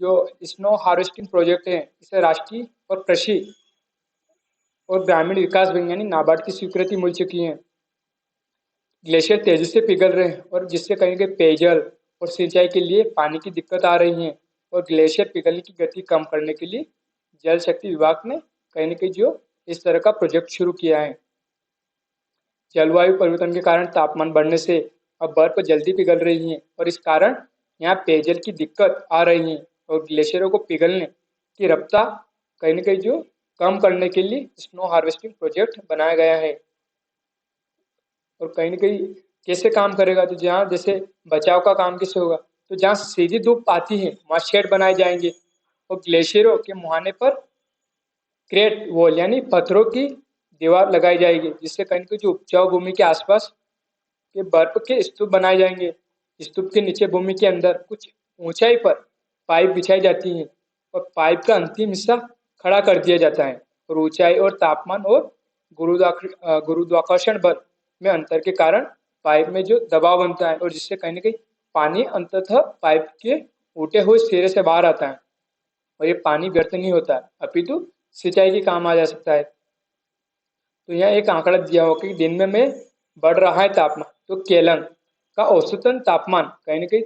जो स्नो हार्वेस्टिंग प्रोजेक्ट है, इसे राष्ट्रीय और कृषि और ग्रामीण विकास बैंक यानी नाबार्ड की स्वीकृति मिल चुकी है। ग्लेशियर तेजी से पिघल रहे हैं और जिससे कहीं कहीं पेयजल और सिंचाई के लिए पानी की दिक्कत आ रही है, और ग्लेशियर पिघलने की गति कम करने के लिए जल शक्ति विभाग ने कहीं न कहीं जो इस तरह का प्रोजेक्ट शुरू किया है। जलवायु परिवर्तन के कारण तापमान बढ़ने से अब बर्फ जल्दी पिघल रही है और इस कारण यहाँ पेयजल की दिक्कत आ रही है, और ग्लेशियरों को पिघलने की रफ्तार कहीं न कहीं जो कम करने के लिए स्नो हार्वेस्टिंग प्रोजेक्ट बनाया गया है। और कहीं न कहीं कैसे काम करेगा, तो जहाँ जैसे बचाव का काम कैसे होगा, तो जहाँ सीधी धूप आती है वहाँ शेड बनाए जाएंगे और ग्लेशियरों के मुहाने पर क्रेट वॉल यानी पत्थरों की दीवार लगाई जाएगी, जिससे कहीं न कहीं जो उपजाऊ भूमि के आसपास के बर्फ के स्तूप बनाए जाएंगे। स्तूप के नीचे भूमि के अंदर कुछ ऊंचाई पर पाइप बिछाई जाती है और पाइप का अंतिम हिस्सा खड़ा कर दिया जाता है और ऊंचाई और तापमान और गुरुत्वाकर्षण बल में अंतर के कारण पाइप में जो दबाव बनता है और जिससे कहीं ना कहीं पानी अंततः पाइप के उठे हुए सिरे से बाहर आता है और ये पानी व्यर्थ नहीं होता अपितु सिंचाई के काम आ जा सकता है। तो यहाँ एक आंकड़ा दिया होगा कि दिन में बढ़ रहा है तापमान, तो केलंग का औसतन तापमान कहीं ना कहीं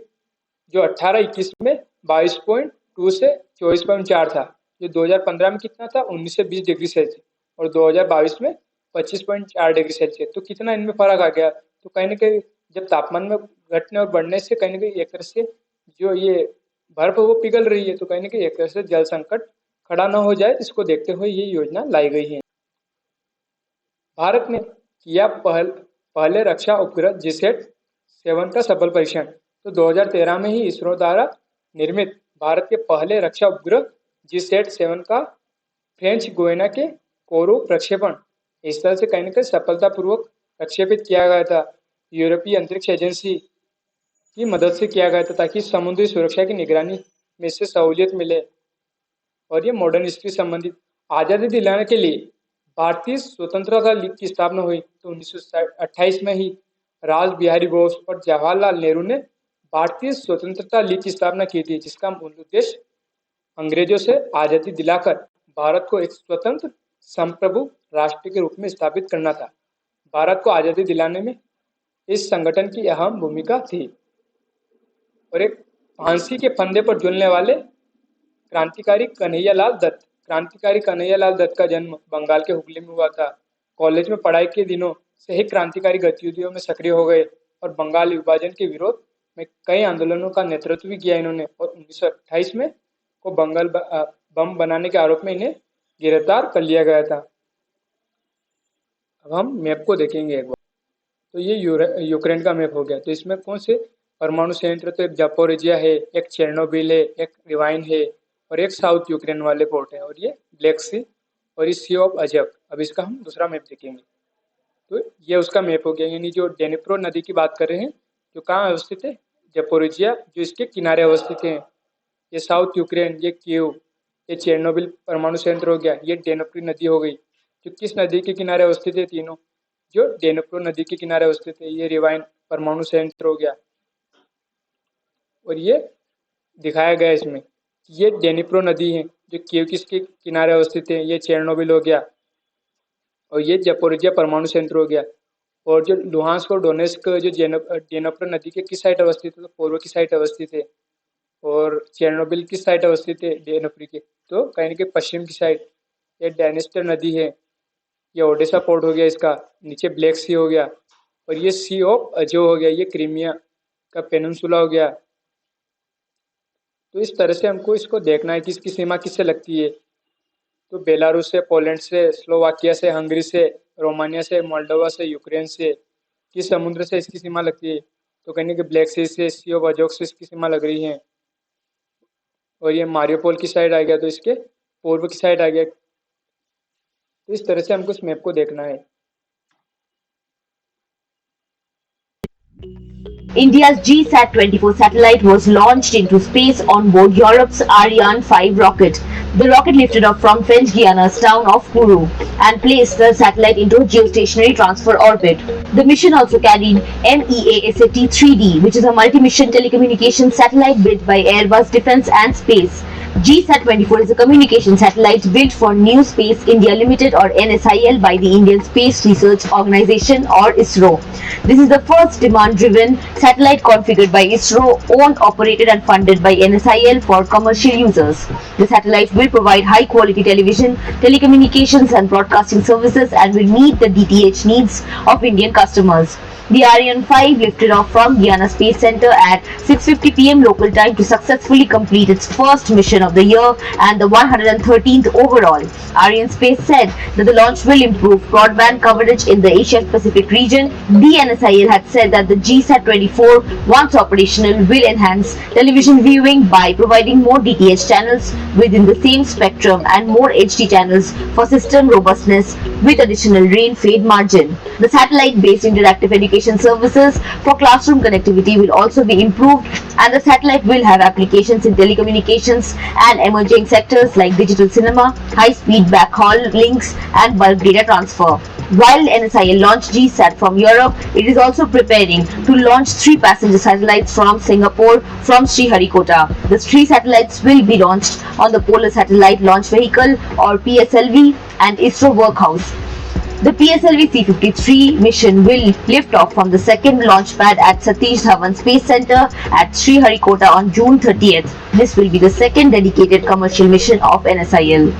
जो 18-21 में 22.2 से 24.4 था, जो 2015 में कितना था 19 से 20 डिग्री सेल्सियस और 2022 में 25.4 डिग्री सेल्सियस। तो कितना इनमें फर्क आ गया। तो कहीं ना कहीं जब तापमान में घटने और बढ़ने से कहीं ना कहीं एक तरह से जो ये बर्फ वो पिघल रही है, तो कहीं ना कहीं एक तरह से जल संकट खड़ा न हो जाए, इसको देखते हुए ये योजना लाई गई है। भारत ने किया पहले रक्षा उपग्रह जीसैट 7 का सफल परीक्षण। तो 2013 में ही इसरो द्वारा निर्मित भारत के पहले रक्षा उपग्रह जीसैट 7 का फ्रेंच गुयाना के कोरू प्रक्षेपण इस तरह से कहीं ना कहीं सफलतापूर्वक प्रक्षेपित किया गया था। यूरोपीय अंतरिक्ष एजेंसी की मदद से किया गया था ताकि समुद्री सुरक्षा की निगरानी में इससे सहूलियत मिले। और ये मॉडर्न हिस्ट्री संबंधित आज़ादी दिलाने के लिए भारतीय स्वतंत्रता लीग की स्थापना हुई। तो 1928 में ही राज बिहारी बोस और जवाहरलाल नेहरू ने भारतीय स्वतंत्रता लीग की स्थापना की थी, जिसका मूल उद्देश्य अंग्रेजों से आज़ादी दिलाकर भारत को एक स्वतंत्र संप्रभु राष्ट्र के रूप में स्थापित करना था। भारत को आज़ादी दिलाने में इस संगठन की अहम भूमिका थी। और एक फांसी के फंदे पर झूलने वाले क्रांतिकारी कन्हैयालाल दत्त का जन्म बंगाल के हुगली में हुआ था। कॉलेज में पढ़ाई के दिनों से ही क्रांतिकारी गतिविधियों में सक्रिय हो गए और बंगाल विभाजन के विरोध में कई आंदोलनों का नेतृत्व भी किया इन्होंने। और 1928 में को बंगाल बम बनाने के आरोप में इन्हें गिरफ्तार कर लिया गया था। अब हम मैप को देखेंगे एक बार। तो ये यूक्रेन का मैप हो गया। तो इसमें कौन से परमाणु संयंत्र, तो एक जापोरिजिया है, एक चेर्नोबिल है, एक रिवाइन है और एक साउथ यूक्रेन वाले पोर्ट है, और ये ब्लैक सी और इस सी ऑफ अजब। अब इसका हम दूसरा मैप देखेंगे। तो ये उसका मैप हो गया, यानी जो डेनिप्रो नदी की बात कर रहे हैं, जो कहाँ अवस्थित है, जापोरिजिया, जो इसके किनारे अवस्थित है। ये साउथ यूक्रेन, ये कीव, ये चेर्नोबिल परमाणु संयंत्र हो गया, ये डेनिप्रो नदी हो गई, जो किस नदी के किनारे अवस्थित है, तीनों जो डेनिप्रो नदी के किनारे अवस्थित है। ये रिवाइन परमाणु संयंत्र हो गया और ये दिखाया गया इसमें, ये डेनिप्रो नदी है जो कीव किसके किनारे अवस्थित है। ये चेर्नोबिल हो गया और ये जापोरिजिया परमाणु संयंत्र हो गया। और जो लुहांस्क और डोनेस्क जो डेनिप्रो नदी के किस साइड अवस्थित है, तो पूर्व की साइड अवस्थित है। और चेर्नोबिल किस साइड अवस्थित है, डेनिप्रो के, तो कहीं ना कहीं पश्चिम की साइड। ये डेनिस्टर नदी है, ये ओडेसा पोर्ट हो गया इसका, नीचे ब्लैक सी हो गया और ये सी ऑफ अजो हो गया, ये क्रीमिया का पेनिनसुला हो गया। तो इस तरह से हमको इसको देखना है कि इसकी सीमा किससे लगती है। तो बेलारूस से, पोलैंड से, स्लोवाकिया से, हंगरी से, रोमानिया से, मोल्डोवा से, यूक्रेन से, किस समुद्र से इसकी सीमा लगती है, तो कहने कि ब्लैक सी से, सी ऑफ अजोक से इसकी सीमा लग रही है। और ये मारियोपोल की साइड आ गया, तो इसके पूर्व की साइड आ गया। तो इस तरह से हमको इस मैप को देखना है। India's GSAT-24 satellite was launched into space on board Europe's Ariane 5 rocket. The rocket lifted off from French Guiana's town of Kourou and placed the satellite into a geostationary transfer orbit. The mission also carried MEASAT-3D, which is a multi-mission telecommunications satellite built by Airbus Defence and Space. GSAT-24 is a communication satellite built for New Space India Limited or NSIL by the Indian Space Research Organisation or ISRO. This is the first demand-driven satellite configured by ISRO, owned, operated and funded by NSIL for commercial users. The satellite will provide high-quality television, telecommunications and broadcasting services and will meet the DTH needs of Indian customers. The Ariane 5 lifted off from Guiana Space Center at 6:50 p.m. local time to successfully complete its first mission of the year and the 113th overall. Ariane Space said that the launch will improve broadband coverage in the Asia-Pacific region. The NSIL had said that the GSAT-24, once operational, will enhance television viewing by providing more DTH channels within the same spectrum and more HD channels for system robustness, with additional rain fade margin. The satellite-based interactive education services for classroom connectivity will also be improved, and the satellite will have applications in telecommunications and emerging sectors like digital cinema, high-speed backhaul links, and bulk data transfer. While NSIL launched GSAT from Europe, it is also preparing to launch 3 passenger satellites from Singapore from Sriharikota. The 3 satellites will be launched on the Polar Satellite Launch Vehicle or PSLV and ISRO Workhouse. The PSLV C-53 mission will lift off from the second launch pad at Satish Dhawan Space Center at Sriharikota on June 30th. This will be the second dedicated commercial mission of NSIL.